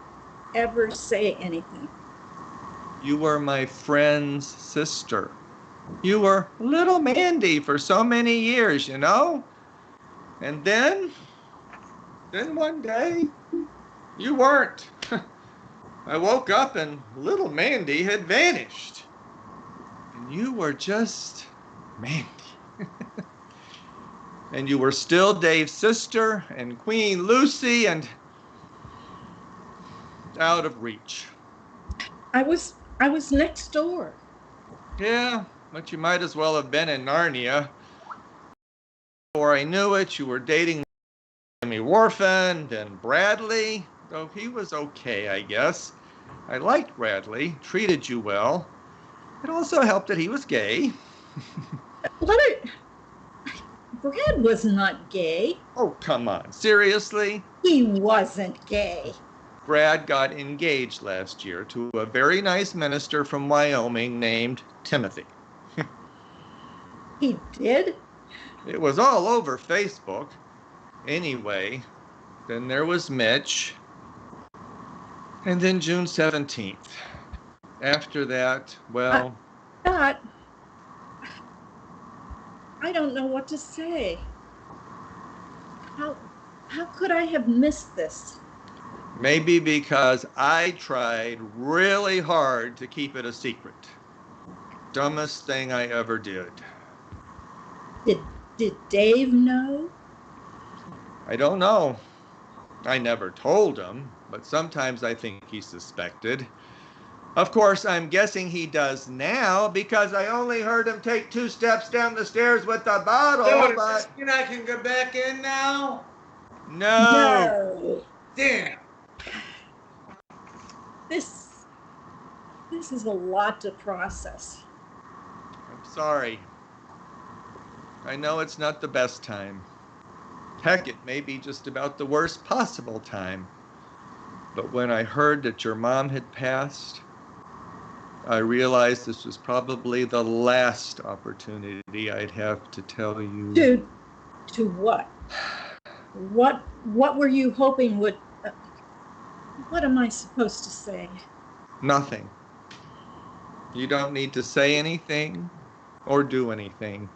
ever say anything? You were my friend's sister. You were little Mandy for so many years, you know? And then one day, you weren't. I woke up and little Mandy had vanished. And you were just Mandy. And you were still Dave's sister and Queen Lucy and out of reach. I was next door. Yeah, but you might as well have been in Narnia. Before I knew it, you were dating Jimmy Warfin, then Bradley, though he was okay, I guess. I liked Bradley, treated you well. It also helped that he was gay. Brad was not gay. Oh, come on, seriously? He wasn't gay. Brad got engaged last year to a very nice minister from Wyoming named Timothy. He did? It was all over Facebook. Anyway, then there was Mitch. And then June 17th. After that, well... Scott, I don't know what to say. How could I have missed this? Maybe because I tried really hard to keep it a secret. Dumbest thing I ever did. Did Dave know? I don't know. I never told him, but sometimes I think he suspected. Of course, I'm guessing he does now because I only heard him take 2 steps down the stairs with the bottle, Dude, but... you I can go back in now? No! No. Damn. This is a lot to process. I'm sorry. I know it's not the best time. Heck, it may be just about the worst possible time. But when I heard that your mom had passed, I realized this was probably the last opportunity I'd have to tell you. To what? What were you hoping would... what am I supposed to say? Nothing. You don't need to say anything or do anything.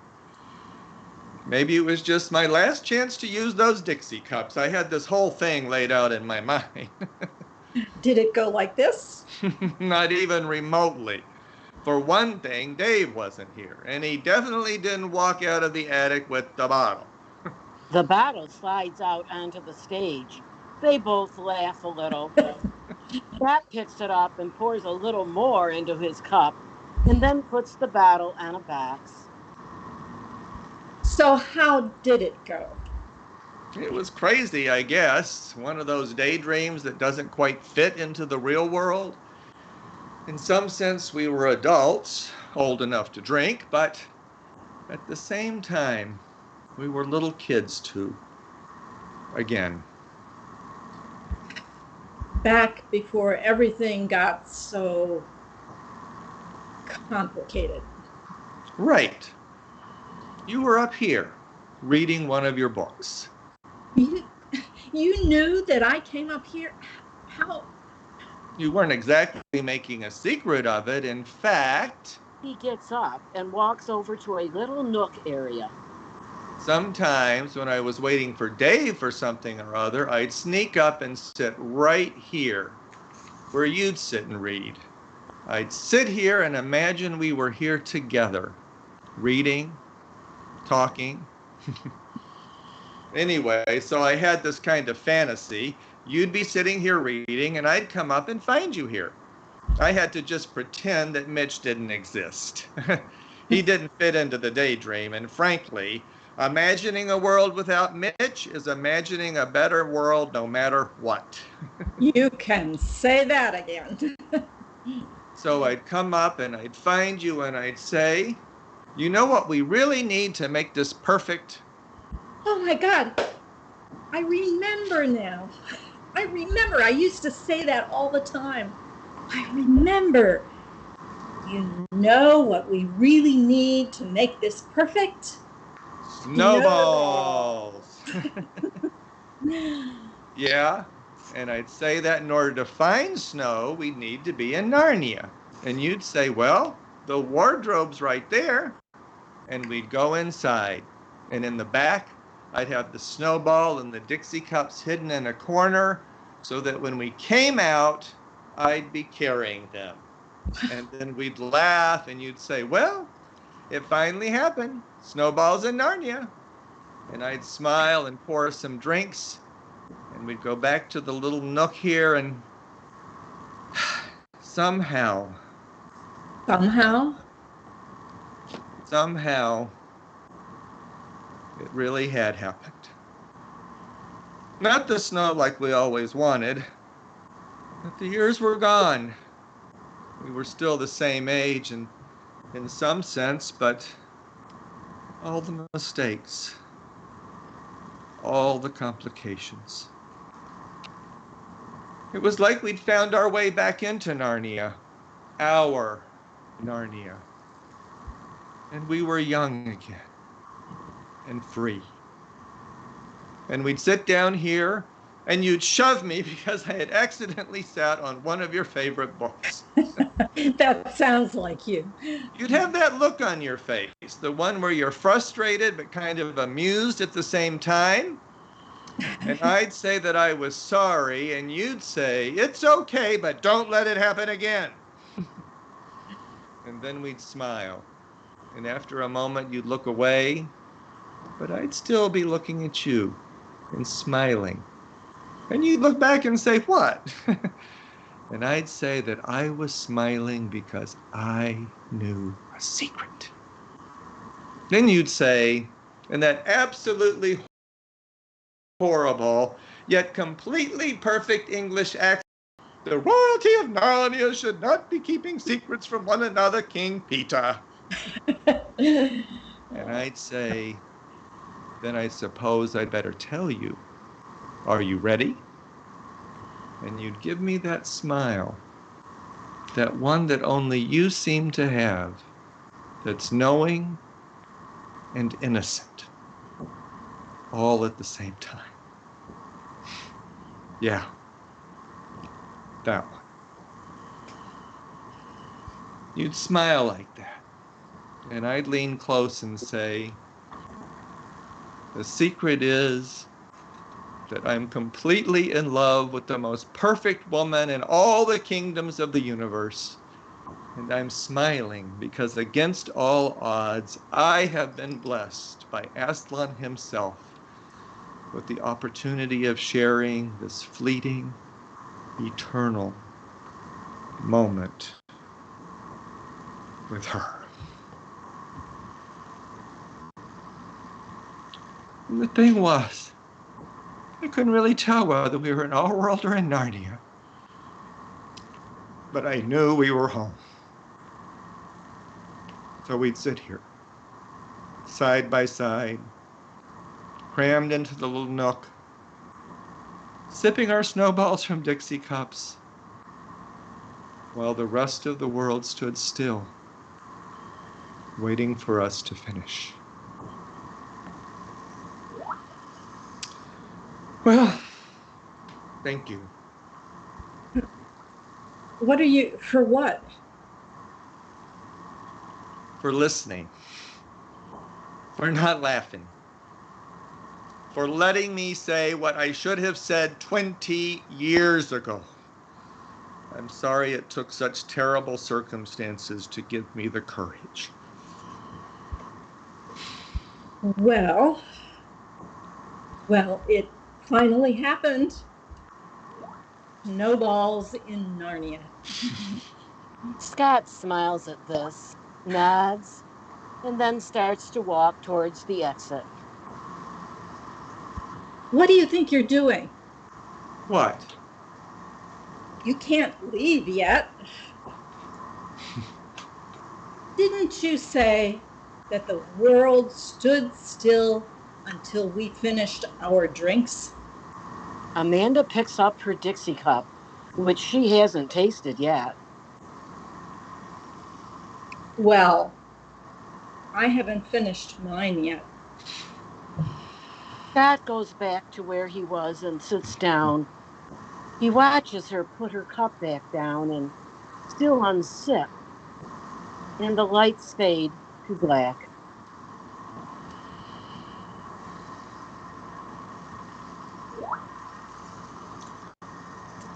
Maybe it was just my last chance to use those Dixie cups. I had this whole thing laid out in my mind. Did it go like this? Not even remotely. For one thing, Dave wasn't here, and he definitely didn't walk out of the attic with the bottle. The bottle slides out onto the stage. They both laugh a little. Pat picks it up and pours a little more into his cup, and then puts the bottle on a box. So how did it go? It was crazy, I guess. One of those daydreams that doesn't quite fit into the real world. In some sense, we were adults, old enough to drink, but at the same time, we were little kids too. Again. Back before everything got so complicated. Right. You were up here, reading one of your books. You knew that I came up here? How? You weren't exactly making a secret of it. In fact... He gets up and walks over to a little nook area. Sometimes when I was waiting for Dave for something or other, I'd sneak up and sit right here, where you'd sit and read. I'd sit here and imagine we were here together, reading, talking. Anyway, so I had this kind of fantasy. You'd be sitting here reading, and I'd come up and find you here. I had to just pretend that Mitch didn't exist. He didn't fit into the daydream, and frankly, imagining a world without Mitch is imagining a better world no matter what. You can say that again. So I'd come up and I'd find you and I'd say, you know what we really need to make this perfect? Oh my God. I remember now. I remember. I used to say that all the time. I remember. You know what we really need to make this perfect? Snowballs. Yeah, and I'd say that in order to find snow, we'd need to be in Narnia. And you'd say, well, the wardrobe's right there. And we'd go inside. And in the back, I'd have the snowball and the Dixie cups hidden in a corner so that when we came out, I'd be carrying them. And then we'd laugh and you'd say, well, it finally happened. Snowballs in Narnia. And I'd smile and pour some drinks. And we'd go back to the little nook here and somehow, it really had happened. Not the snow like we always wanted, but the years were gone. We were still the same age and in some sense, but all the mistakes, all the complications. It was like we'd found our way back into Narnia, our Narnia. And we were young again and free. And we'd sit down here and you'd shove me because I had accidentally sat on one of your favorite books. That sounds like you. You'd have that look on your face, the one where you're frustrated but kind of amused at the same time. And I'd say that I was sorry, and you'd say, it's okay, but don't let it happen again. And then we'd smile. And after a moment, you'd look away, but I'd still be looking at you. and smiling. And you'd look back and say, what? And I'd say that I was smiling because I knew a secret. Then you'd say, in that absolutely horrible, yet completely perfect English accent, the royalty of Narnia should not be keeping secrets from one another, King Peter. And I'd say, then I suppose I'd better tell you. Are you ready? And you'd give me that smile, that one that only you seem to have, that's knowing and innocent, all at the same time. Yeah, that one. You'd smile like that, and I'd lean close and say, the secret is that I'm completely in love with the most perfect woman in all the kingdoms of the universe. And I'm smiling because against all odds, I have been blessed by Aslan himself with the opportunity of sharing this fleeting, eternal moment with her. And the thing was, I couldn't really tell whether we were in our world or in Narnia. But I knew we were home. So we'd sit here, side by side, crammed into the little nook, sipping our snowballs from Dixie cups, while the rest of the world stood still, waiting for us to finish. Well, thank you. For what? For listening, for not laughing, for letting me say what I should have said 20 years ago. I'm sorry it took such terrible circumstances to give me the courage. Well, it finally happened. Snowballs in Narnia. Scott smiles at this, nods, and then starts to walk towards the exit. What do you think you're doing? What? You can't leave yet. Didn't you say that the world stood still until we finished our drinks? Amanda picks up her Dixie cup, which she hasn't tasted yet. Well, I haven't finished mine yet. Scott goes back to where he was and sits down. He watches her put her cup back down and still unsip, and the lights fade to black.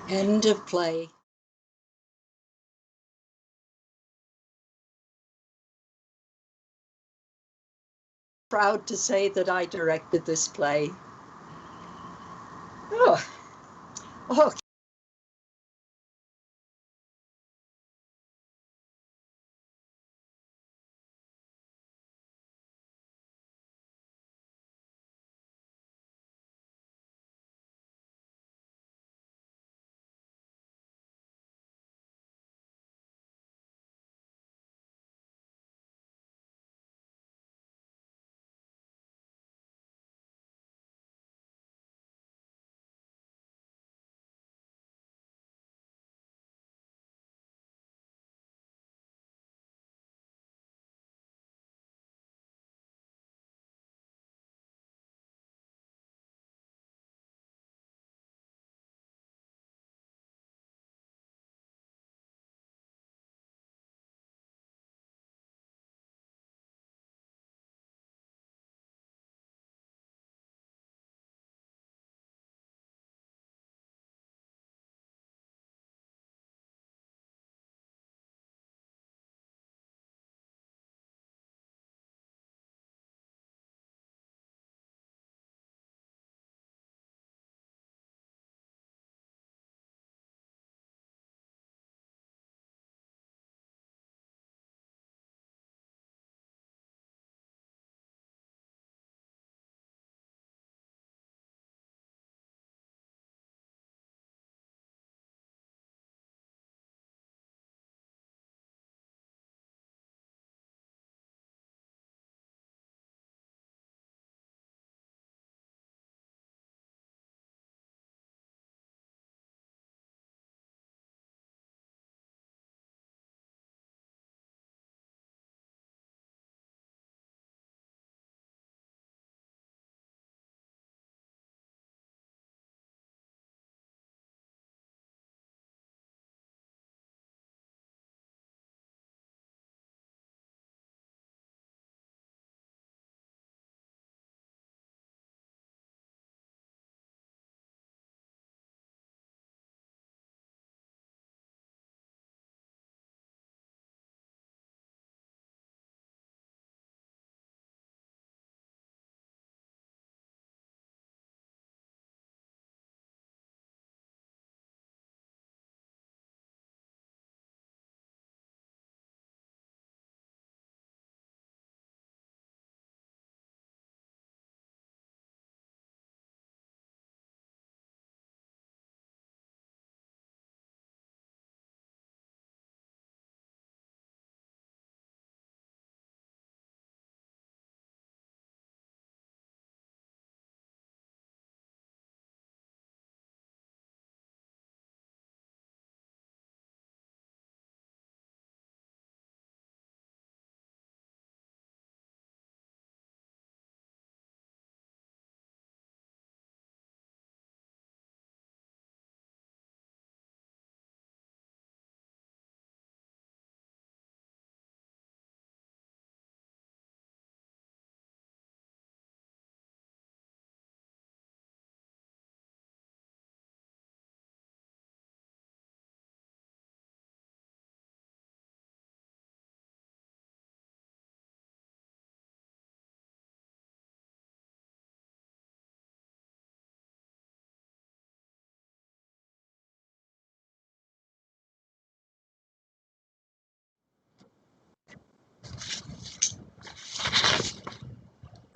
End of play. Proud to say that I directed this play. Oh, oh,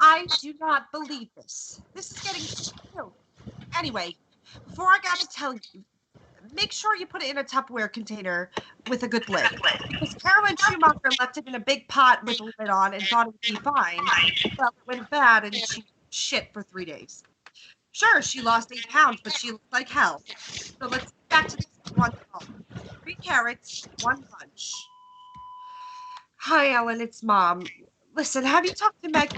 I do not believe this. This is getting killed. Anyway, before I got to tell you, make sure you put it in a Tupperware container with a good lid. Because Carolyn Schumacher left it in a big pot with a lid on and thought it would be fine. Well, it went bad and she shit for 3 days. Sure, she lost 8 pounds, but she looked like hell. So let's get back to this one call. 3 carrots, 1 lunch. Hi, Ellen, it's Mom. Listen, have you talked to Meg?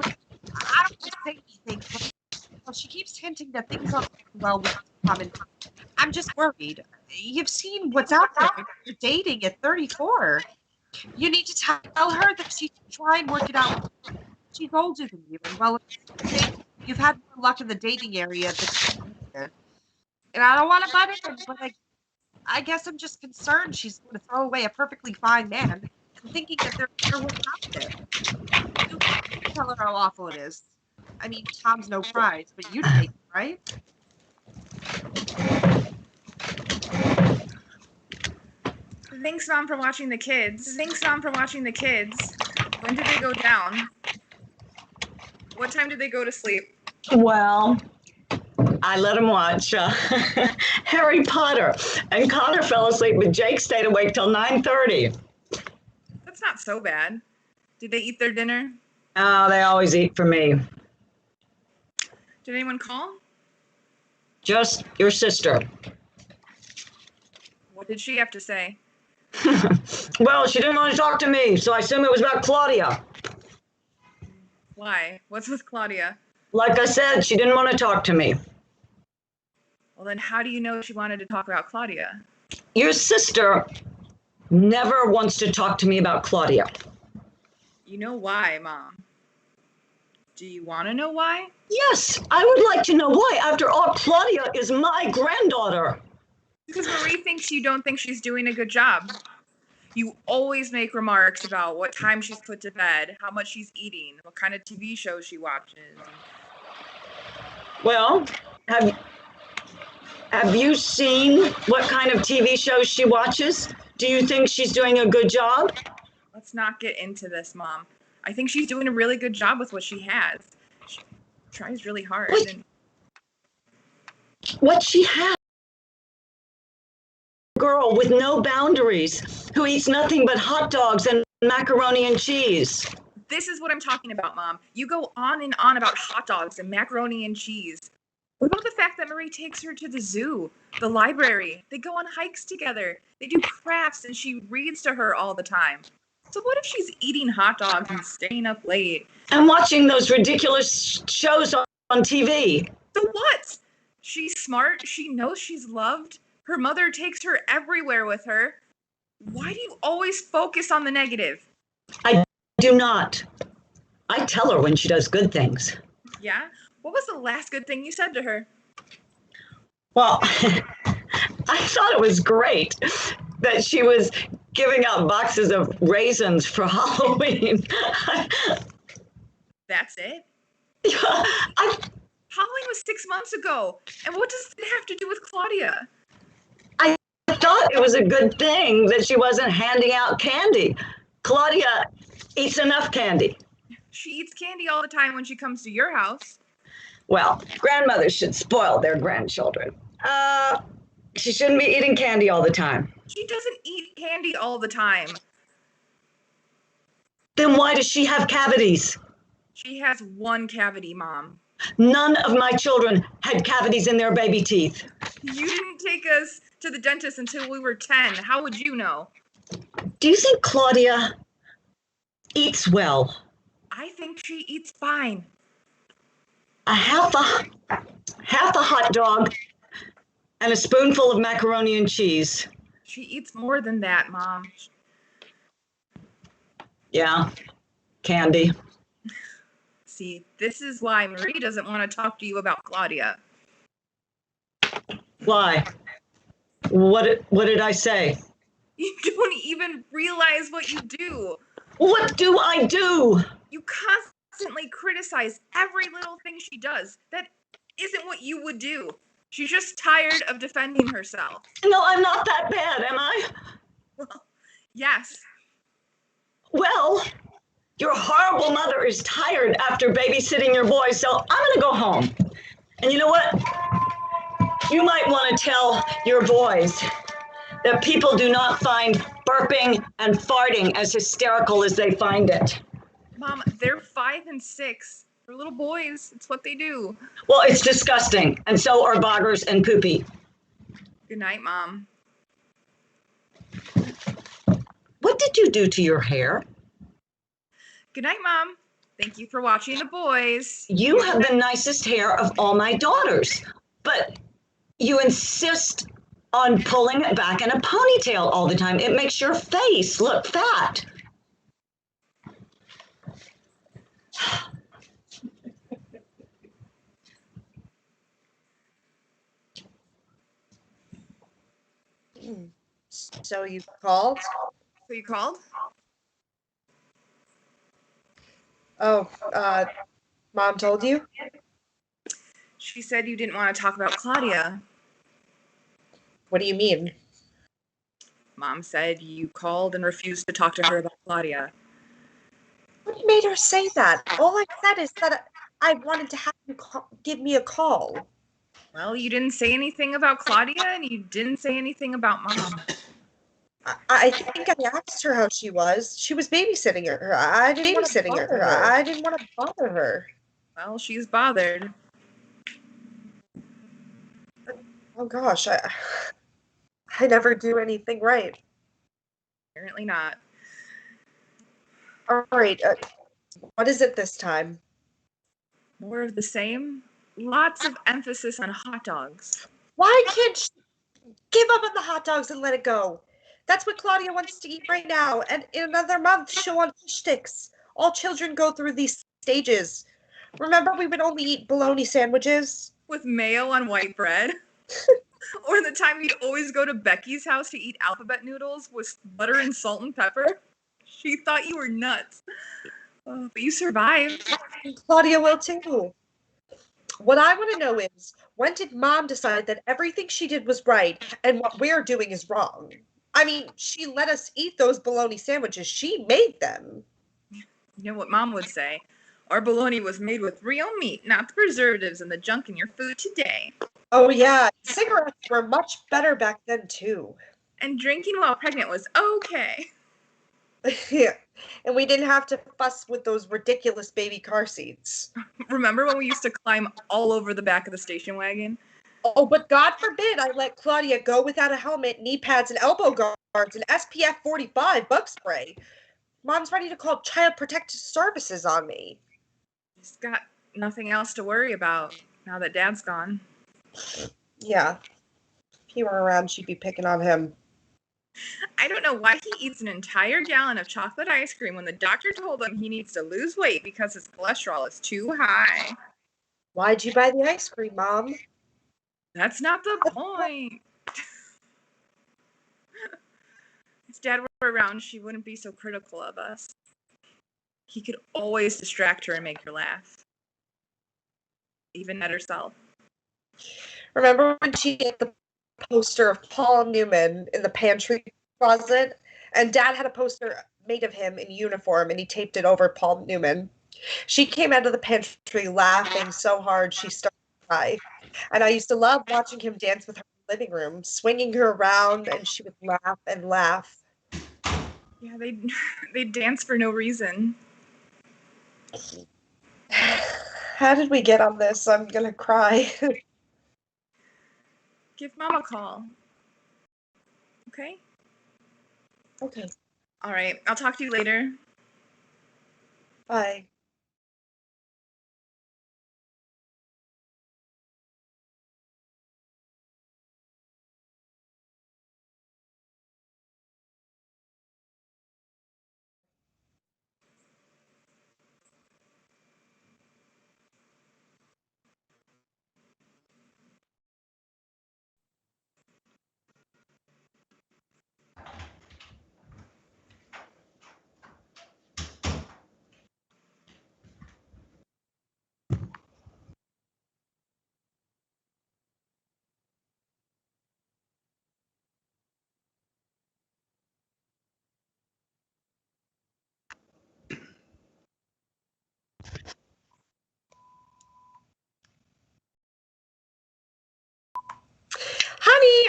I don't want to say anything, but well, she keeps hinting that things aren't going well with Mom, and I'm just worried. You've seen what's out there. You're dating at 34. You need to tell her that she should try and work it out. She's older than you, and well, you've had more luck in the dating area than and I don't want to butt in, but I guess I'm just concerned she's going to throw away a perfectly fine man and thinking that there's better ways out there. You tell her how awful it is. I mean, Tom's no prize, but you take it, right? Thanks, Mom, for watching the kids. When did they go down? What time did they go to sleep? Well, I let him watch Harry Potter, and Connor fell asleep, but Jake stayed awake till 9:30. That's not so bad. Did they eat their dinner? Oh, they always eat for me. Did anyone call? Just your sister. What did she have to say? Well, she didn't want to talk to me, so I assume it was about Claudia. Why? What's with Claudia? Like I said, she didn't want to talk to me. Well, then how do you know she wanted to talk about Claudia? Your sister never wants to talk to me about Claudia. You know why, Mom. Do you want to know why? Yes, I would like to know why. After all, Claudia is my granddaughter. Because Marie thinks you don't think she's doing a good job. You always make remarks about what time she's put to bed, how much she's eating, what kind of TV shows she watches. Well, have you seen what kind of TV shows she watches? Do you think she's doing a good job? Let's not get into this, Mom. I think she's doing a really good job with what she has. She tries really hard. What she has? Girl with no boundaries who eats nothing but hot dogs and macaroni and cheese. This is what I'm talking about, Mom. You go on and on about hot dogs and macaroni and cheese. What about the fact that Marie takes her to the zoo, the library? They go on hikes together. They do crafts and she reads to her all the time. So what if she's eating hot dogs and staying up late? And watching those ridiculous shows on TV. So what? She's smart. She knows she's loved. Her mother takes her everywhere with her. Why do you always focus on the negative? I do not. I tell her when she does good things. Yeah? What was the last good thing you said to her? Well, I thought it was great that she was giving out boxes of raisins for Halloween. That's it? Halloween was 6 months ago. And what does it have to do with Claudia? I thought it was a good thing that she wasn't handing out candy. Claudia eats enough candy. She eats candy all the time when she comes to your house. Well, grandmothers should spoil their grandchildren. She shouldn't be eating candy all the time. She doesn't eat candy all the time. Then why does she have cavities? She has one cavity, Mom. None of my children had cavities in their baby teeth. You didn't take us to the dentist until we were 10. How would you know? Do you think Claudia eats well? I think she eats fine. A half a hot dog and a spoonful of macaroni and cheese. She eats more than that, Mom. Yeah, candy. See, this is why Marie doesn't want to talk to you about Claudia. Why? What did I say? You don't even realize what you do. What do I do? You constantly criticize every little thing she does. That isn't what you would do. She's just tired of defending herself. No, I'm not that bad, am I? Well, yes. Well, Your horrible mother is tired after babysitting your boys, so I'm going to go home. And you know what? You might want to tell your boys that people do not find burping and farting as hysterical as they find it. Mom, they're 5 and 6. They're little boys. It's what they do. Well, it's disgusting, and so are boggers and poopy. Good night, Mom. What did you do to your hair? Good night, Mom. Thank you for watching the boys. You have the nicest hair of all my daughters, but you insist on pulling it back in a ponytail all the time. It makes your face look fat. So you called? So you called? Oh, Mom told you? She said you didn't want to talk about Claudia. What do you mean? Mom said you called and refused to talk to her about Claudia. What made her say that? All I said is that I wanted to have you give me a call. Well, you didn't say anything about Claudia, and you didn't say anything about Mom. I think I asked her how she was. She was babysitting her. I didn't want to bother her. Well, she's bothered. Oh gosh, I never do anything right. Apparently not. All right, what is it this time? More of the same. Lots of emphasis on hot dogs. Why can't she give up on the hot dogs and let it go? That's what Claudia wants to eat right now, and in another month she'll want fish sticks. All children go through these stages. Remember, we would only eat bologna sandwiches? With mayo on white bread. Or the time you'd always go to Becky's house to eat alphabet noodles with butter and salt and pepper. She thought you were nuts. Oh, but you survived. Claudia will too. What I want to know is, when did Mom decide that everything she did was right and what we're doing is wrong? I mean, she let us eat those bologna sandwiches. She made them. You know what Mom would say? Our bologna was made with real meat, not the preservatives and the junk in your food today. Oh yeah, cigarettes were much better back then too. And drinking while pregnant was okay. Yeah, and we didn't have to fuss with those ridiculous baby car seats. Remember when we used to climb all over the back of the station wagon? Oh, but God forbid I let Claudia go without a helmet, knee pads, and elbow guards, and SPF 45 bug spray. Mom's ready to call Child Protective Services on me. She's got nothing else to worry about now that Dad's gone. Yeah. If he were around, she'd be picking on him. I don't know why he eats an entire gallon of chocolate ice cream when the doctor told him he needs to lose weight because his cholesterol is too high. Why'd you buy the ice cream, Mom? That's not the point. If Dad were around, she wouldn't be so critical of us. He could always distract her and make her laugh. Even at herself. Remember when she had the poster of Paul Newman in the pantry closet? And Dad had a poster made of him in uniform, and he taped it over Paul Newman. She came out of the pantry laughing so hard she started to cry. And I used to love watching him dance with her in the living room, swinging her around, and she would laugh and laugh. Yeah, they dance for no reason. How did we get on this? I'm gonna cry. Give Mom a call. Okay? Okay. All right, I'll talk to you later. Bye.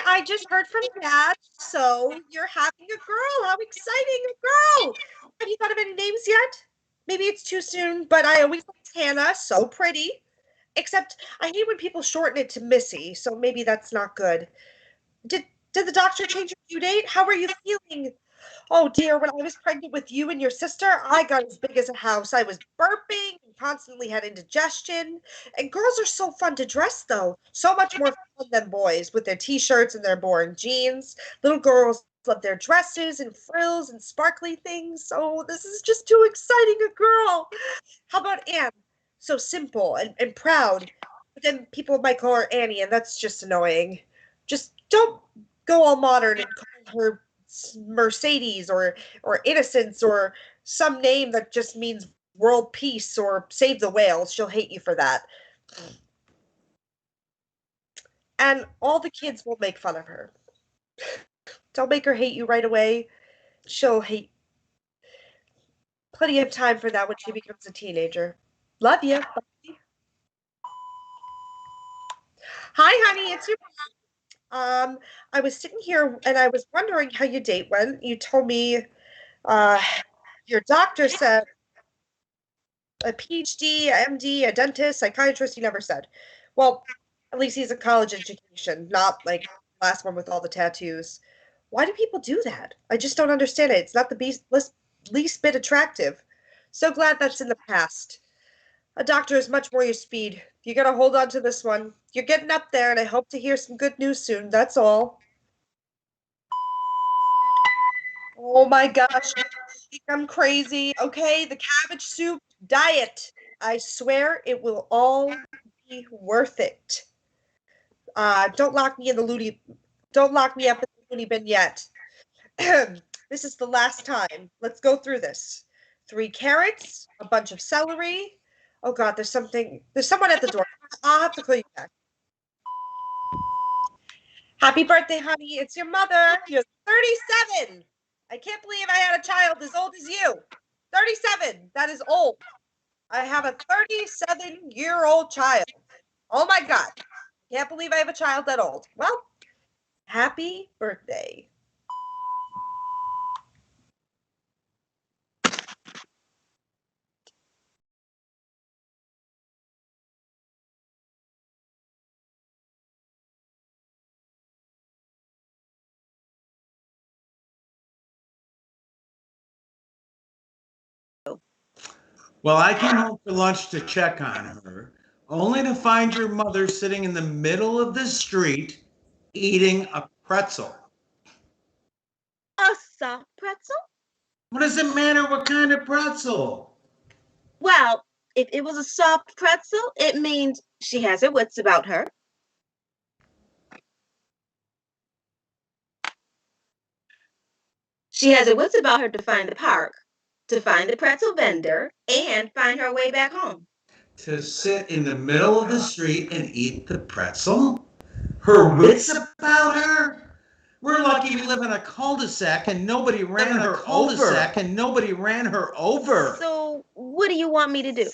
I just heard from Dad. So you're having a girl. How exciting, a girl. Have you thought of any names yet? Maybe it's too soon, but I always liked Hannah. So pretty. Except I hate when people shorten it to Missy, so maybe that's not good. Did did the doctor change your due date? How are you feeling? Oh dear, when I was pregnant with you and your sister, I got as big as a house. I was burping and constantly had indigestion. And girls are so fun to dress, though. So much more fun than boys with their t-shirts and their boring jeans. Little girls love their dresses and frills and sparkly things. Oh, this is just too exciting a girl. How about Anne? So simple and proud. But then people might call her Annie, and that's just annoying. Just don't go all modern and call her Mercedes or Innocence or some name that just means world peace or save the whales. She'll hate you for that. And all the kids will make fun of her. Don't make her hate you right away. She'll hate. Plenty of time for that when she becomes a teenager. Love you. Bye. Hi, honey. It's your I was sitting here and I was wondering how your date went. You told me your doctor said a PhD, a MD, a dentist, psychiatrist, he never said. Well, at least he's a college education, not like the last one with all the tattoos. Why do people do that? I just don't understand it. It's not the least bit attractive. So glad that's in the past. A doctor is much more your speed. You gotta hold on to this one. You're getting up there, and I hope to hear some good news soon. That's all. Oh my gosh, I think I'm crazy. Okay, the cabbage soup diet. I swear it will all be worth it. Don't lock me in the loony. Don't lock me up in the loony bin yet. This is the last time. Let's go through this. 3 carrots, a bunch of celery. Oh God, there's something. There's someone at the door. I'll have to call you back. Happy birthday, honey. It's your mother. You're 37. I can't believe I had a child as old as you. 37. That is old. I have a 37-year-old child. Oh my God. Can't believe I have a child that old. Well, happy birthday. Well, I came home for lunch to check on her, only to find your mother sitting in the middle of the street eating a pretzel. A soft pretzel? What does it matter what kind of pretzel? Well, if it was a soft pretzel, it means she has her wits about her. She has her wits about her to find the park, to find the pretzel vendor, and find her way back home. To sit in the middle of the street and eat the pretzel? Her wits about her? We're lucky we live in a cul-de-sac and nobody ran her over. So, what do you want me to do?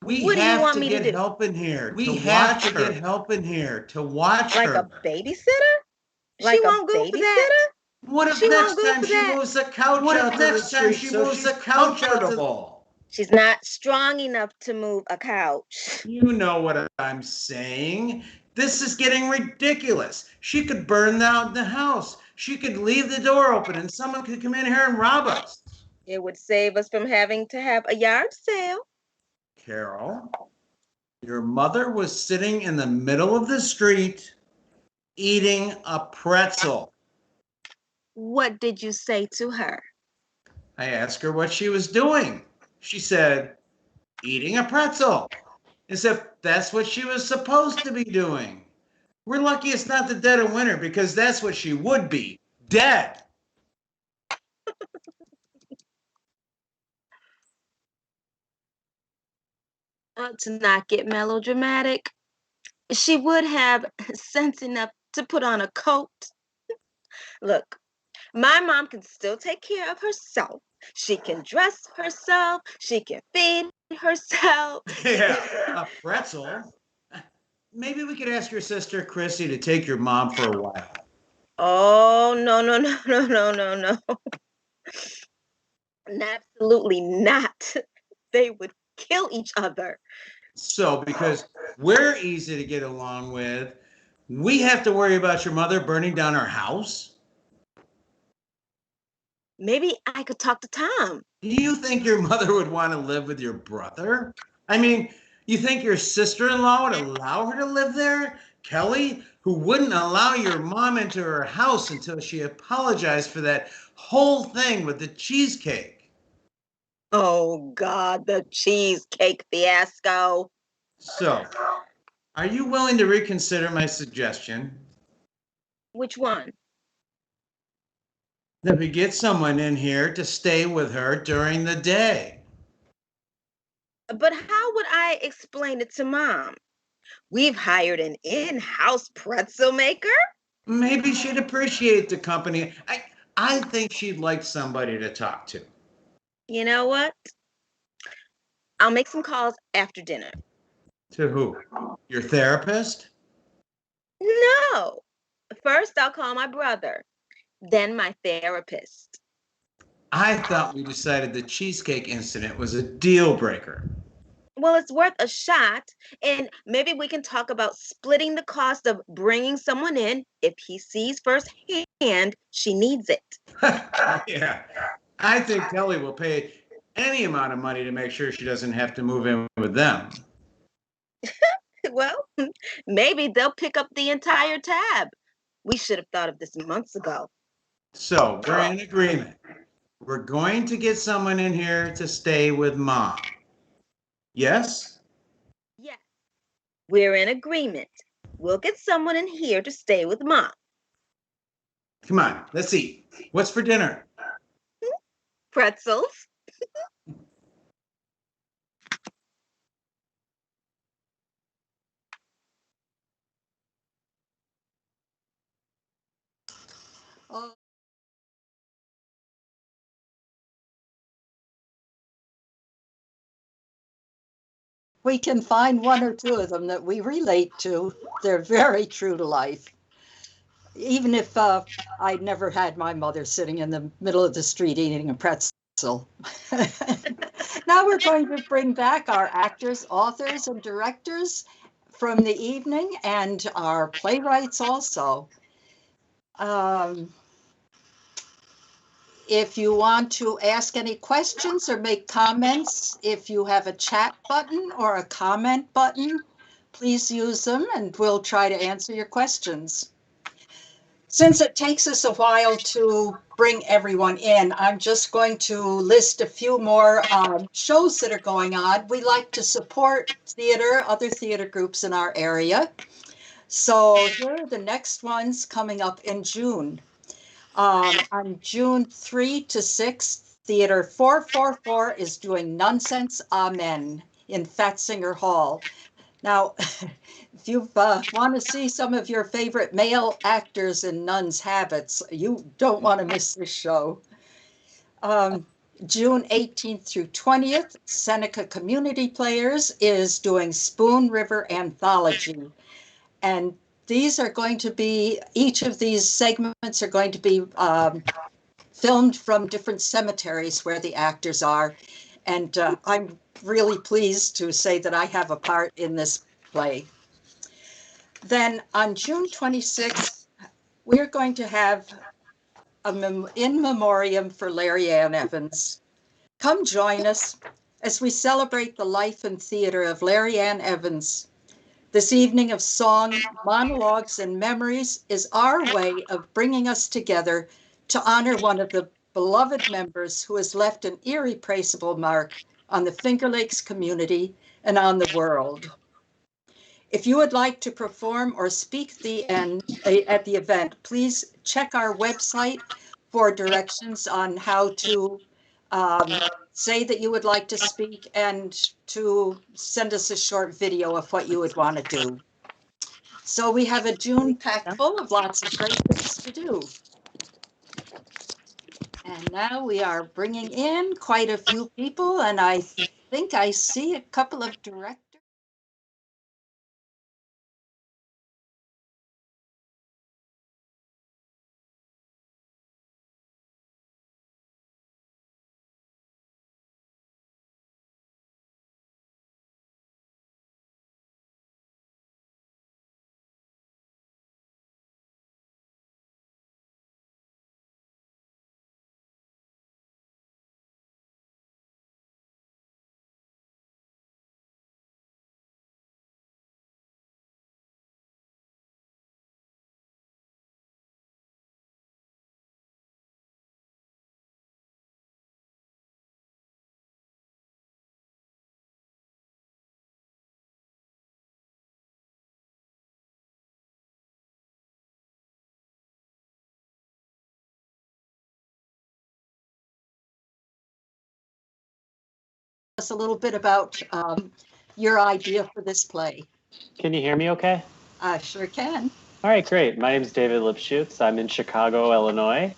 We have to get help in here. We have to get help in here to watch her. Like a babysitter? She won't go for that. What if next time she moves the couch out to the street so she's comfortable? She's not strong enough to move a couch. You know what I'm saying. This is getting ridiculous. She could burn down the house. She could leave the door open and someone could come in here and rob us. It would save us from having to have a yard sale. Carol, your mother was sitting in the middle of the street eating a pretzel. What did you say to her? I asked her what she was doing. She said, eating a pretzel. As if that's what she was supposed to be doing. We're lucky it's not the dead of winter because that's what she would be, dead. To not get melodramatic, she would have sense enough to put on a coat. Look, my mom can still take care of herself. She can dress herself. She can feed herself. Yeah, a pretzel. Maybe we could ask your sister Chrissy to take your mom for a while. Oh, no, no, no, no, no, no, no. Absolutely not. They would kill each other. So, because we're easy to get along with, we have to worry about your mother burning down our house? Maybe I could talk to Tom. Do you think your mother would want to live with your brother? I mean, you think your sister-in-law would allow her to live there? Kelly, who wouldn't allow your mom into her house until she apologized for that whole thing with the cheesecake. Oh, God, the cheesecake fiasco. So, are you willing to reconsider my suggestion Which one? that we get someone in here to stay with her during the day? But how would I explain it to Mom? We've hired an in-house pretzel maker? Maybe she'd appreciate the company. I think she'd like somebody to talk to. You know what? I'll make some calls after dinner. To who? Your therapist? No. First, I'll call my brother, then my therapist. I thought we decided the cheesecake incident was a deal breaker. Well, it's worth a shot, and maybe we can talk about splitting the cost of bringing someone in if he sees firsthand she needs it. Yeah. I think Kelly will pay any amount of money to make sure she doesn't have to move in with them. Well, maybe they'll pick up the entire tab. We should have thought of this months ago. So we're in agreement. We're going to get someone in here to stay with Mom. Yes? Yes, we're in agreement. We'll get someone in here to stay with Mom. Come on, let's eat. What's for dinner? Pretzels. Oh, we can find one or two of them that we relate to. They're very true to life. Even if I'd never had my mother sitting in the middle of the street eating a pretzel. Now we're going to bring back our actors, authors, and directors from the evening, and our playwrights also. If you want to ask any questions or make comments, if you have a chat button or a comment button, please use them and we'll try to answer your questions. Since it takes us a while to bring everyone in, I'm just going to list a few more shows that are going on. We like to support theater, other theater groups in our area. So here are the next ones coming up in June. On June 3 to 6, Theater 444 is doing Nonsense Amen in Fatzinger Hall. Now, if you want to see some of your favorite male actors in nuns' habits, you don't want to miss this show. June 18th through 20th, Seneca Community Players is doing Spoon River Anthology. And these are going to be, each of these segments are going to be filmed from different cemeteries where the actors are. And I'm really pleased to say that I have a part in this play. Then on June 26th, we're going to have a in memoriam for Larry Ann Evans. Come join us as we celebrate the life and theater of Larry Ann Evans. This evening of song, monologues, and memories is our way of bringing us together to honor one of the beloved members who has left an irreplaceable mark on the Finger Lakes community and on the world. If you would like to perform or speak at the event, please check our website for directions on how to say that you would like to speak and to send us a short video of what you would want to do. So we have a June packed full of lots of great things to do. And now we are bringing in quite a few people, and I think I see a couple of directors. us a little bit about your idea for this play. Can you hear me okay? I sure can. All right, great. My name is David Lipschutz. I'm in Chicago, Illinois.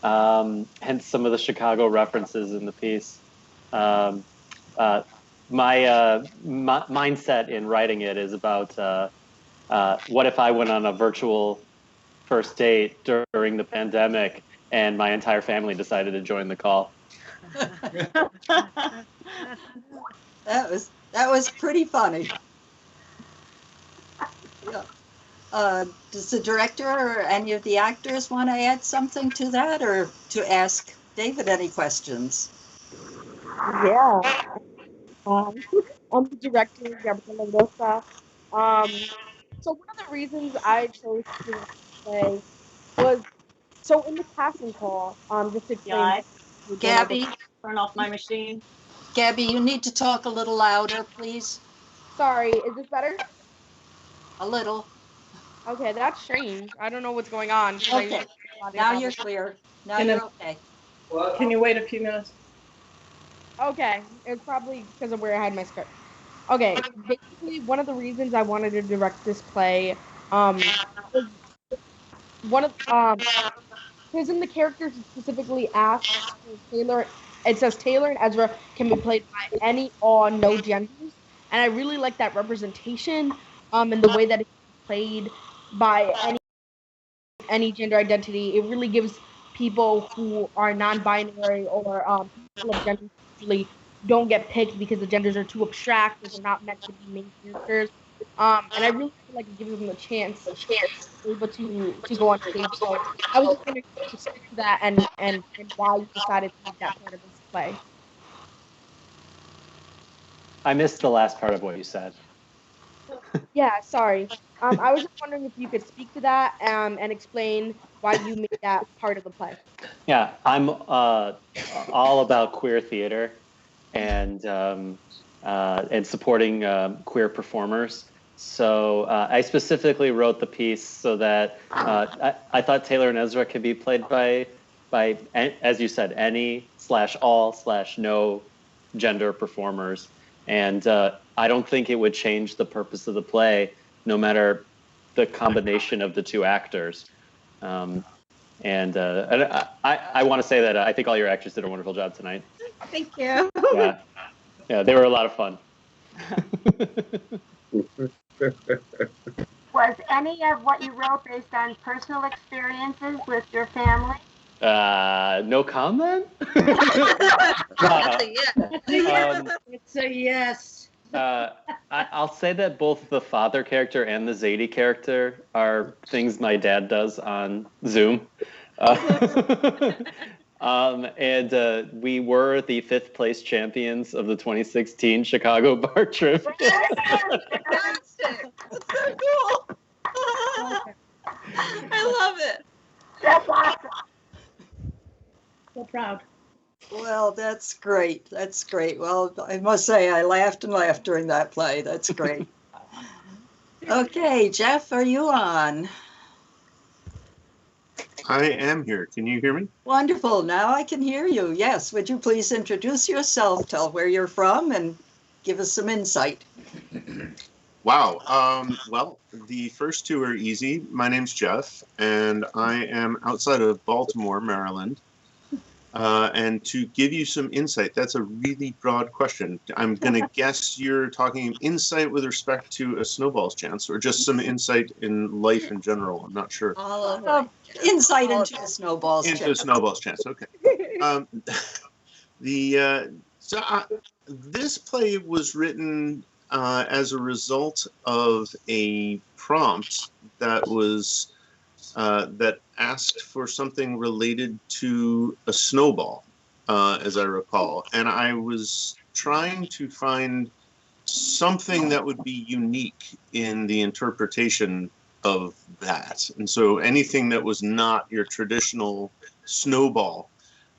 Hence some of the Chicago references in the piece. My mindset in writing it is about what if I went on a virtual first date during the pandemic and my entire family decided to join the call. That was pretty funny. Yeah. Does the director or any of the actors want to add something to that, or to ask David any questions? Yeah. I'm the director, Gabriela Rosa. So one of the reasons I chose to direct the play was so in the casting call, just to explain. Gabby, turn off my machine. Gabby, you need to talk a little louder, please. Sorry, is this better? A little. Okay, that's strange. I don't know what's going on. Okay, now you're clear. Now you're okay. Can you wait a few minutes? Okay, it's probably because of where I had my script. Okay, basically one of the reasons I wanted to direct this play, was one of because in the characters it specifically asks Taylor. It says Taylor and Ezra can be played by any or no genders, and I really like that representation, and the way that it's played by any gender identity. It really gives people who are non-binary or people of gender usually don't get picked because the genders are too abstract or they're not meant to be main characters. And I really feel like it gives them a chance to be able to go on stage. So I was just wondering if you could speak to that and why you decided to make that part of this play. I missed the last part of what you said. Yeah, sorry. I was just wondering if you could speak to that and explain why you made that part of the play. Yeah, I'm all about queer theater and supporting queer performers. So I specifically wrote the piece so that I thought Taylor and Ezra could be played by, as you said, any/all/no gender performers. And I don't think it would change the purpose of the play, no matter the combination of the two actors. And I want to say that I think all your actors did a wonderful job tonight. Thank you. Yeah, they were a lot of fun. Was any of what you wrote based on personal experiences with your family? No comment? It's a yes. I'll say that both the father character and the Zadie character are things my dad does on Zoom. And we were the 5th place champions of the 2016 Chicago bar trip. Fantastic. That's so cool. I love it. That's awesome. So proud. Well, that's great. That's great. Well, I must say I laughed and laughed during that play. That's great. Okay, Jeff, are you on? I am here. Can you hear me? Wonderful. Now I can hear you. Yes. Would you please introduce yourself, tell where you're from, and give us some insight? Wow. Well, the first two are easy. My name's Jeff, and I am outside of Baltimore, Maryland. And to give you some insight, that's a really broad question. I'm going to guess you're talking insight with respect to a snowball's chance, or just some insight in life in general. I'm not sure. Insight into a snowball's chance. Into a snowball's chance. Okay. This play was written as a result of a prompt that was that asked for something related to a snowball, as I recall. And I was trying to find something that would be unique in the interpretation of that. And so anything that was not your traditional snowball,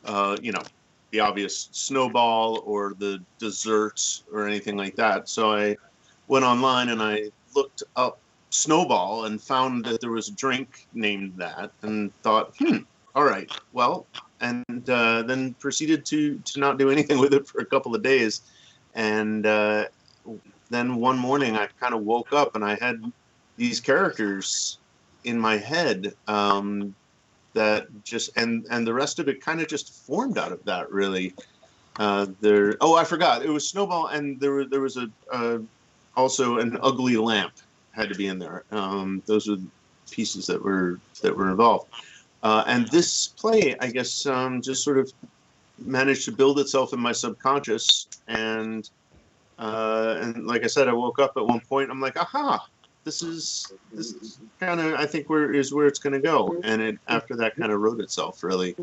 the obvious snowball or the desserts or anything like that. So I went online and I looked up snowball and found that there was a drink named that and thought, all right, well, and then proceeded to not do anything with it for a couple of days. And then one morning I kind of woke up and I had these characters in my head that just, and the rest of it kind of just formed out of that, really. I forgot, it was Snowball, and there was also an ugly lamp had to be in there. Those were pieces that were involved. And this play, I guess, just sort of managed to build itself in my subconscious. And like I said, I woke up at one point. I'm like, aha, this is kind of, I think, where it's going to go. And it after that kind of wrote itself, really.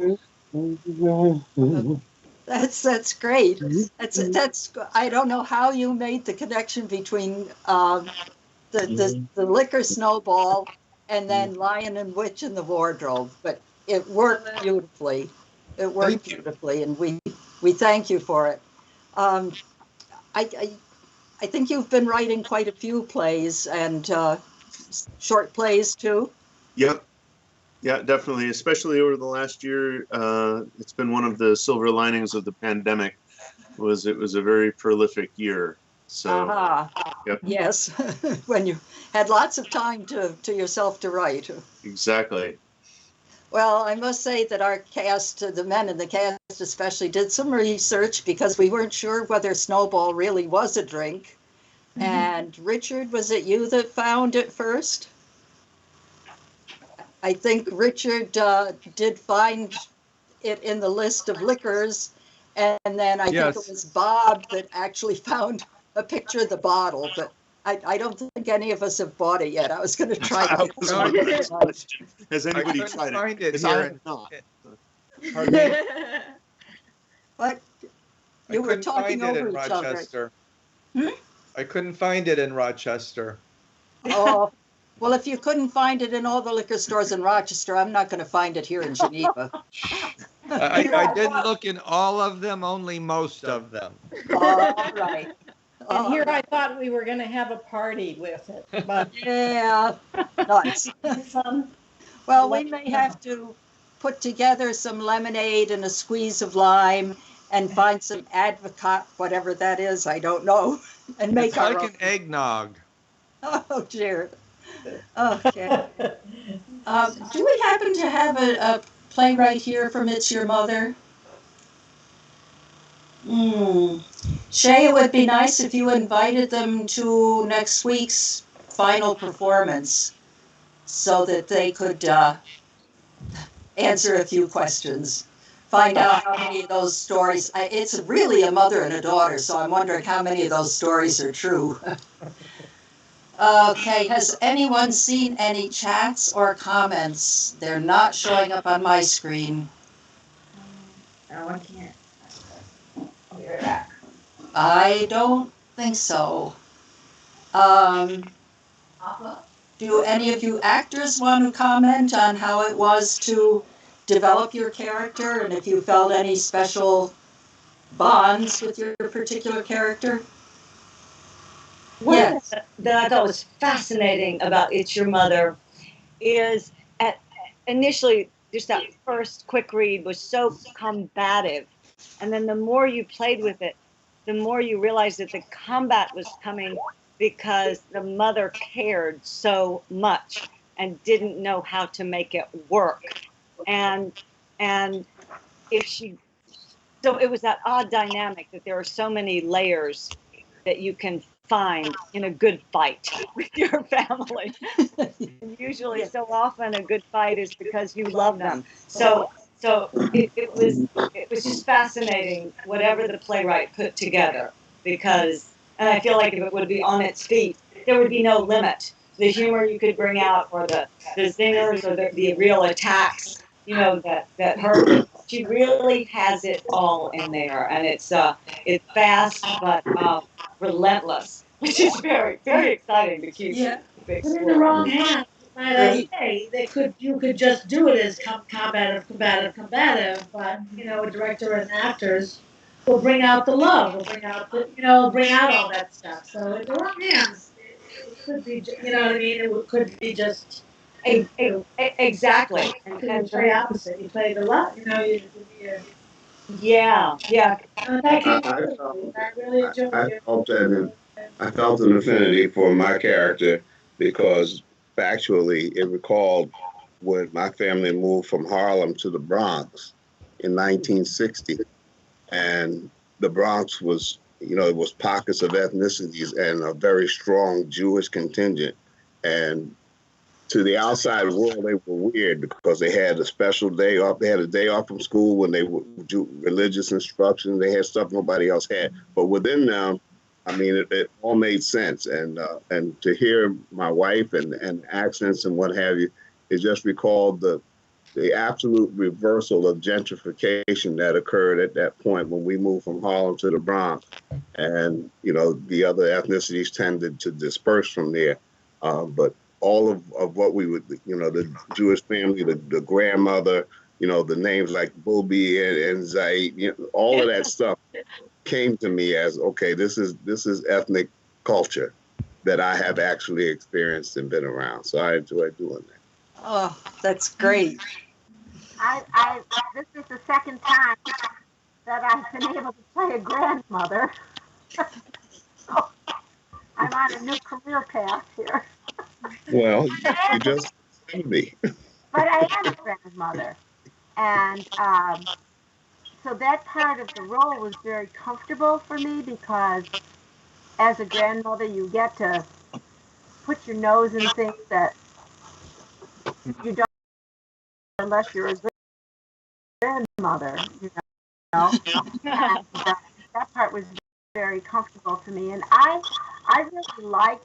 That's great. That's I don't know how you made the connection between the liquor snowball and then Lion and Witch in the Wardrobe, but it worked beautifully. It worked beautifully, and we thank you for it. I think you've been writing quite a few plays and short plays too. Yep. Yeah, definitely. Especially over the last year, it's been one of the silver linings of the pandemic. It was a very prolific year. So, yep. Yes, when you had lots of time to yourself to write. Exactly. Well, I must say that our cast, the men in the cast especially, did some research because we weren't sure whether Snowball really was a drink. Mm-hmm. And Richard, was it you that found it first? I think Richard did find it in the list of liquors, and then I think it was Bob that actually found a picture of the bottle, but I don't think any of us have bought it yet. I was going to try to get it. Has anybody tried it? Because I have not. What? You were talking over each other. I couldn't find it in Rochester. Oh, well, if you couldn't find it in all the liquor stores in Rochester, I'm not going to find it here in Geneva. I didn't look in all of them, only most of them. All right. And here I thought we were going to have a party with it, but yeah, nice. Well, we may have to put together some lemonade and a squeeze of lime and find some Advocate, whatever that is, I don't know, and make it's like an eggnog. Oh dear. Okay. Do we happen to have a playwright here from It's Your Mother? Shay, it would be nice if you invited them to next week's final performance so that they could answer a few questions. Find out how many of those stories, it's really a mother and a daughter, so I'm wondering how many of those stories are true. Okay, has anyone seen any chats or comments? They're not showing up on my screen. No, I can't. I don't think so. Do any of you actors want to comment on how it was to develop your character and if you felt any special bonds with your particular character? One thing that I thought was fascinating about It's Your Mother is initially just that first quick read was so combative. And then the more you played with it, the more you realized that the combat was coming because the mother cared so much and didn't know how to make it work. And if she, so it was that odd dynamic that there are so many layers that you can find in a good fight with your family. Usually, so often a good fight is because you love them. So it was just fascinating, whatever the playwright put together, because, and I feel like if it would be on its feet, there would be no limit. The humor you could bring out, or the zingers, or the real attacks, you know, that hurt. She really has it all in there, and it's fast but relentless, which is very, very exciting to keep. Yeah, but in the wrong hands, might I say, you could just do it as combative, but you know, a director and actors will bring out the love, will bring out all that stuff. So in the wrong hands, it could be, you know what I mean? It could be just exactly. And very opposite. You play the love, you know. Yeah. Thank I, you. I felt I really enjoyed I it. felt an I felt an affinity for my character because factually it recalled when my family moved from Harlem to the Bronx in 1960, and the Bronx was, it was pockets of ethnicities and a very strong Jewish contingent, and to the outside world, they were weird because they had a special day off. They had a day off from school when they would do religious instruction. They had stuff nobody else had. But within them, I mean, it all made sense. And to hear my wife and accents and what have you, it just recalled the absolute reversal of gentrification that occurred at that point when we moved from Harlem to the Bronx. And, the other ethnicities tended to disperse from there. But all of what we would, the Jewish family, the grandmother, the names like Booby and Zaid, all of that stuff came to me as, okay, this is ethnic culture that I have actually experienced and been around. So I enjoy doing that. Oh, that's great. This is the second time that I've been able to play a grandmother. So I'm on a new career path here. Well, you just 70. But I am a grandmother. And so that part of the role was very comfortable for me because as a grandmother, you get to put your nose in things that you don't unless you're a grandmother, know. And that part was very comfortable for me. And I really liked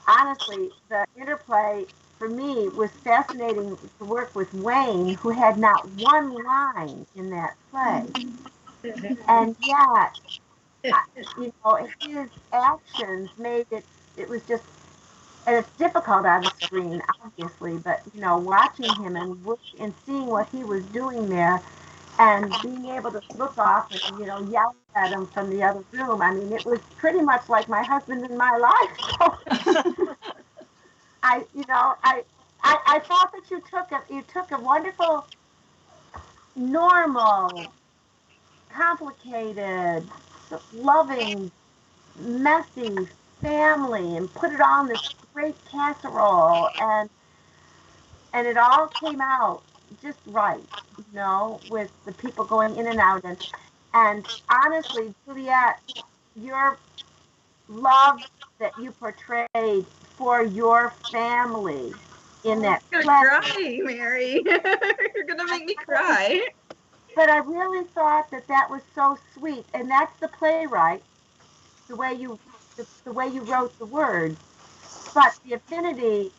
honestly, the interplay for me was fascinating to work with Wayne, who had not one line in that play. And yet, his actions made it was just, and it's difficult on the screen, obviously, but, watching him and seeing what he was doing there and being able to look off and, yell at him from the other room. I mean, it was pretty much like my husband in my life. So I thought that you took a wonderful, normal, complicated, loving, messy family and put it on this great casserole, and it all came out just right, with the people going in and out, and honestly, Juliet, your love that you portrayed for your family in that play. You're cry, Mary. You're gonna make me cry. But I really thought that was so sweet, and that's the playwright, the way you wrote the words. But the affinity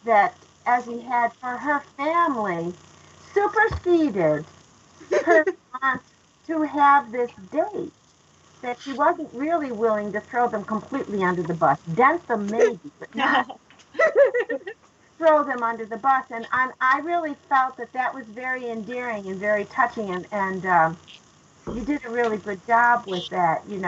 that Ezzy had for her family superseded her want to have this date. That she wasn't really willing to throw them completely under the bus. Dent them maybe, but not throw them under the bus. And I really felt that was very endearing and very touching, and you did a really good job with that, and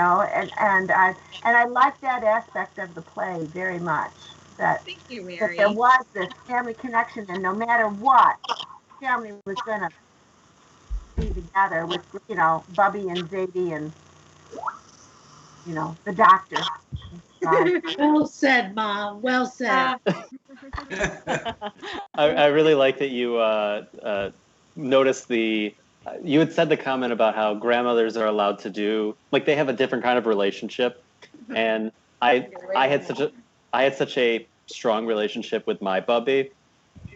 I liked that aspect of the play very much. Thank you, Mary. That there was this family connection, and no matter what, family was gonna be together with, Bubby and Zadie and, the doctor. Well said, Mom. Well said. I really like that you noticed you had said the comment about how grandmothers are allowed to do, like, they have a different kind of relationship, and I had such a strong relationship with my Bubby,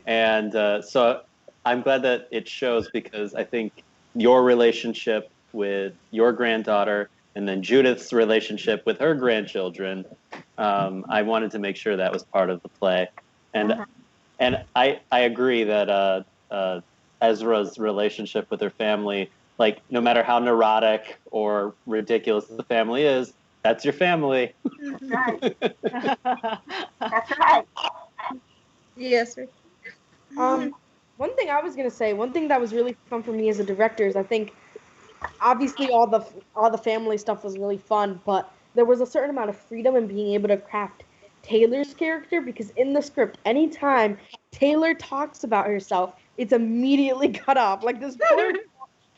and so I'm glad that it shows, because I think your relationship with your granddaughter and then Judith's relationship with her grandchildren, I wanted to make sure that was part of the play. And I agree that Ezra's relationship with her family, like, no matter how neurotic or ridiculous the family is, that's your family. Right. That's right. Yes. One thing I was gonna say, one thing that was really fun for me as a director is, I think, obviously all the family stuff was really fun, but there was a certain amount of freedom in being able to craft Taylor's character, because in the script, anytime Taylor talks about herself, it's immediately cut off. Like, this poor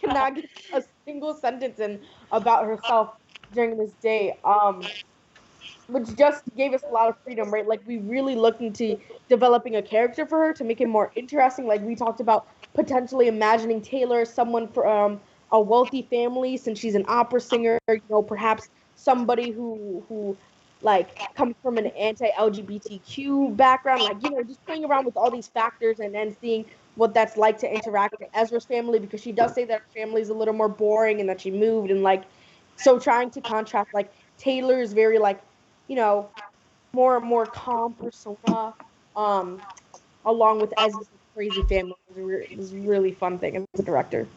cannot get a single sentence in about herself during this day. Which just gave us a lot of freedom, right? Like we really looked into developing a character for her to make it more interesting. Like we talked about potentially imagining Taylor as someone from a wealthy family, since she's an opera singer. You know, perhaps somebody who like comes from an anti-LGBTQ background. Like just playing around with all these factors and then seeing what that's like to interact with Ezra's family, because she does say that her family is a little more boring and that she moved, and like so trying to contrast like Taylor's very like more calm persona, um, along with Ezra's crazy family was a really fun thing as a director.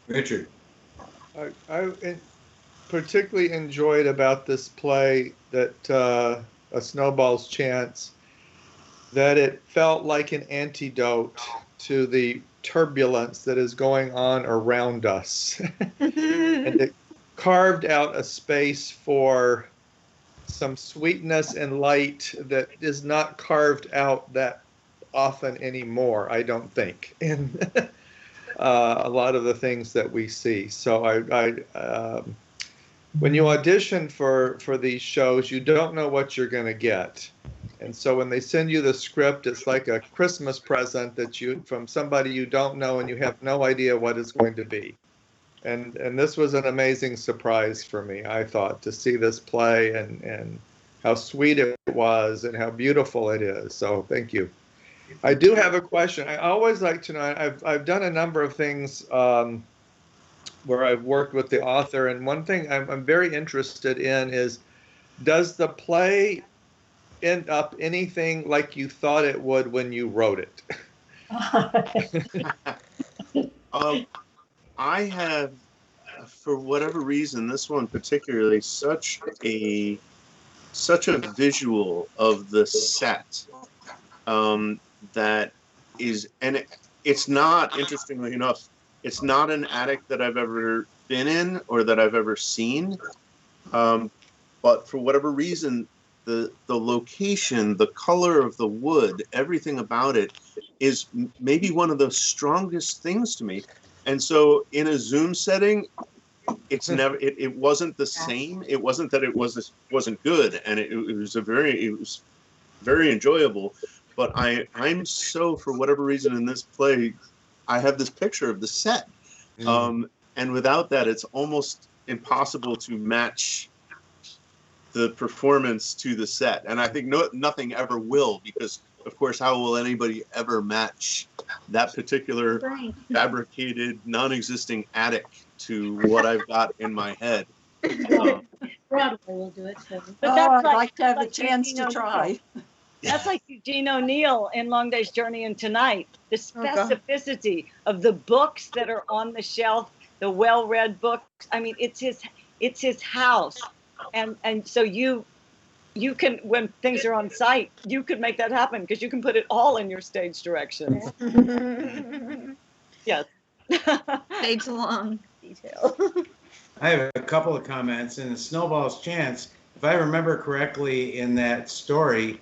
Richard. I particularly enjoyed about this play that A Snowball's Chance, that it felt like an antidote to the turbulence that is going on around us. And it carved out a space for some sweetness and light that is not carved out that often anymore, I don't think, in a lot of the things that we see. So when you audition for these shows, you don't know what you're going to get. And so when they send you the script, it's like a Christmas present from somebody you don't know, and you have no idea what it's going to be. And this was an amazing surprise for me, I thought, to see this play and how sweet it was and how beautiful it is. So thank you. I do have a question. I always like to know, I've done a number of things where I've worked with the author, and one thing I'm very interested in is, does the play end up anything like you thought it would when you wrote it? I have, for whatever reason, this one particularly, such a visual of the set that is, and it's not, interestingly enough, it's not an attic that I've ever been in or that I've ever seen, but for whatever reason, the location, the color of the wood, everything about it is maybe one of the strongest things to me. And so in a Zoom setting, it's never, it wasn't the same. It wasn't that it wasn't good, and it was very enjoyable. But I'm so, for whatever reason in this play, I have this picture of the set. And without that, it's almost impossible to match the performance to the set. And I think nothing ever will, because of course, how will anybody ever match that particular fabricated, non-existing attic to what I've got in my head? Broadway will do it too. But I'd like to have a chance to try. That's like Eugene O'Neill in Long Day's Journey and Tonight. The specificity of the books that are on the shelf, the well-read books. I mean, it's his house, and so you can, when things are on site, you could make that happen because you can put it all in your stage directions. Yes. Stage long detail. I have a couple of comments. In The Snowball's Chance, if I remember correctly in that story,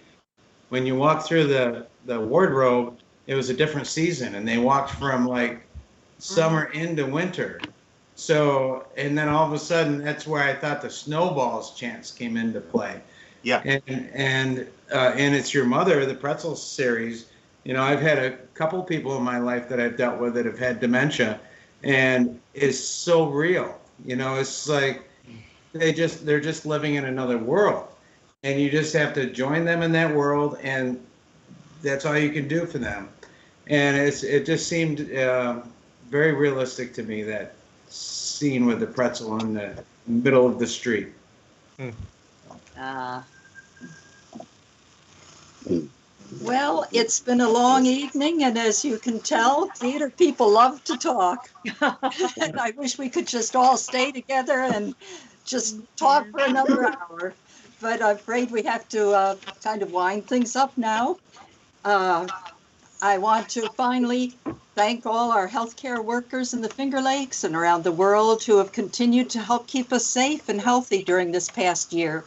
when you walk through the wardrobe, it was a different season, and they walked from like summer into winter. So, and then all of a sudden, that's where I thought The Snowball's Chance came into play. Yeah. And It's Your Mother, the Pretzel series. You know, I've had a couple people in my life that I've dealt with that have had dementia, and it's so real. You know, it's like they're just living in another world, and you just have to join them in that world, and that's all you can do for them. And it just seemed very realistic to me, that scene with the pretzel in the middle of the street. Well, it's been a long evening, and as you can tell, theater people love to talk. And I wish we could just all stay together and just talk for another hour. But I'm afraid we have to kind of wind things up now. I want to finally thank all our healthcare workers in the Finger Lakes and around the world who have continued to help keep us safe and healthy during this past year.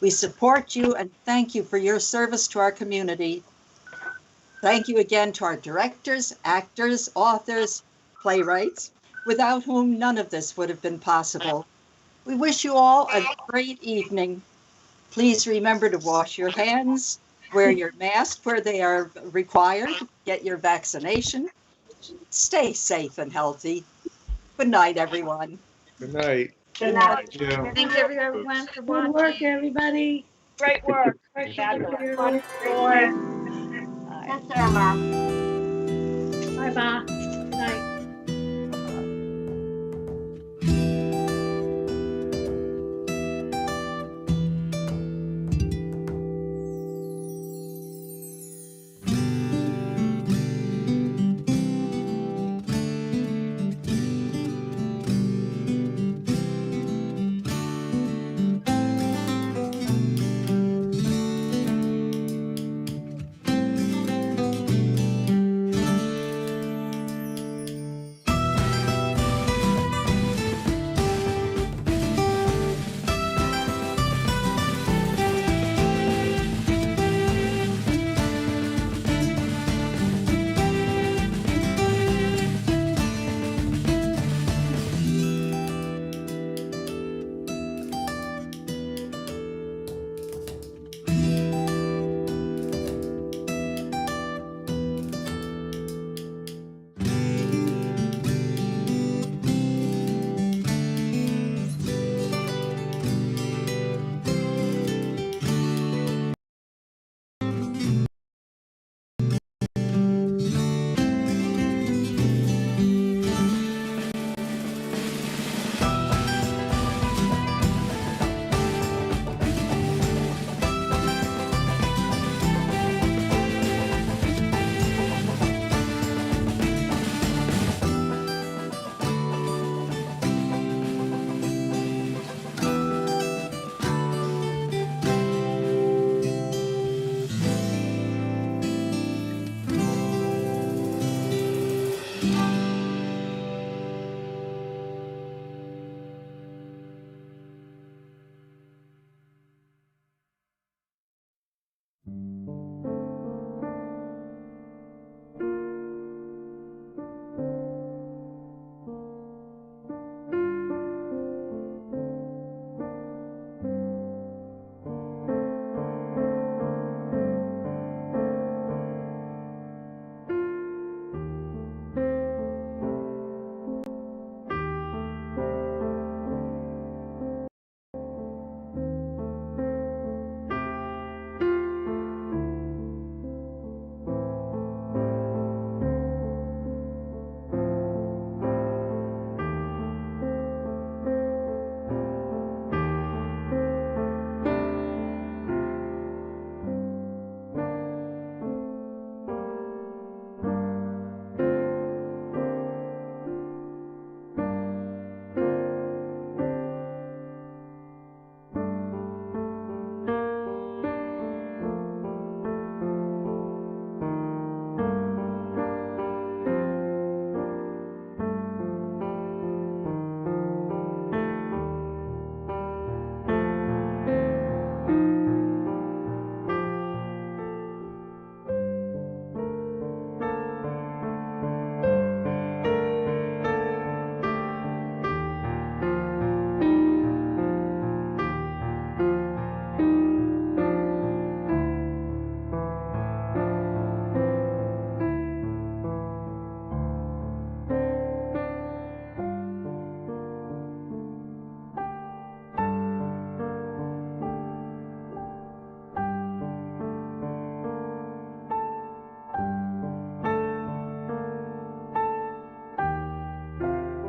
We support you and thank you for your service to our community. Thank you again to our directors, actors, authors, playwrights, without whom none of this would have been possible. We wish you all a great evening. Please remember to wash your hands, wear your mask where they are required, get your vaccination, stay safe and healthy. Good night, everyone. Good night. Good night. Yeah. Thanks everyone for Good watching. work, everybody. Great work. Thank Fabulous. you. Boy. Yes, Irma. Bye, bye.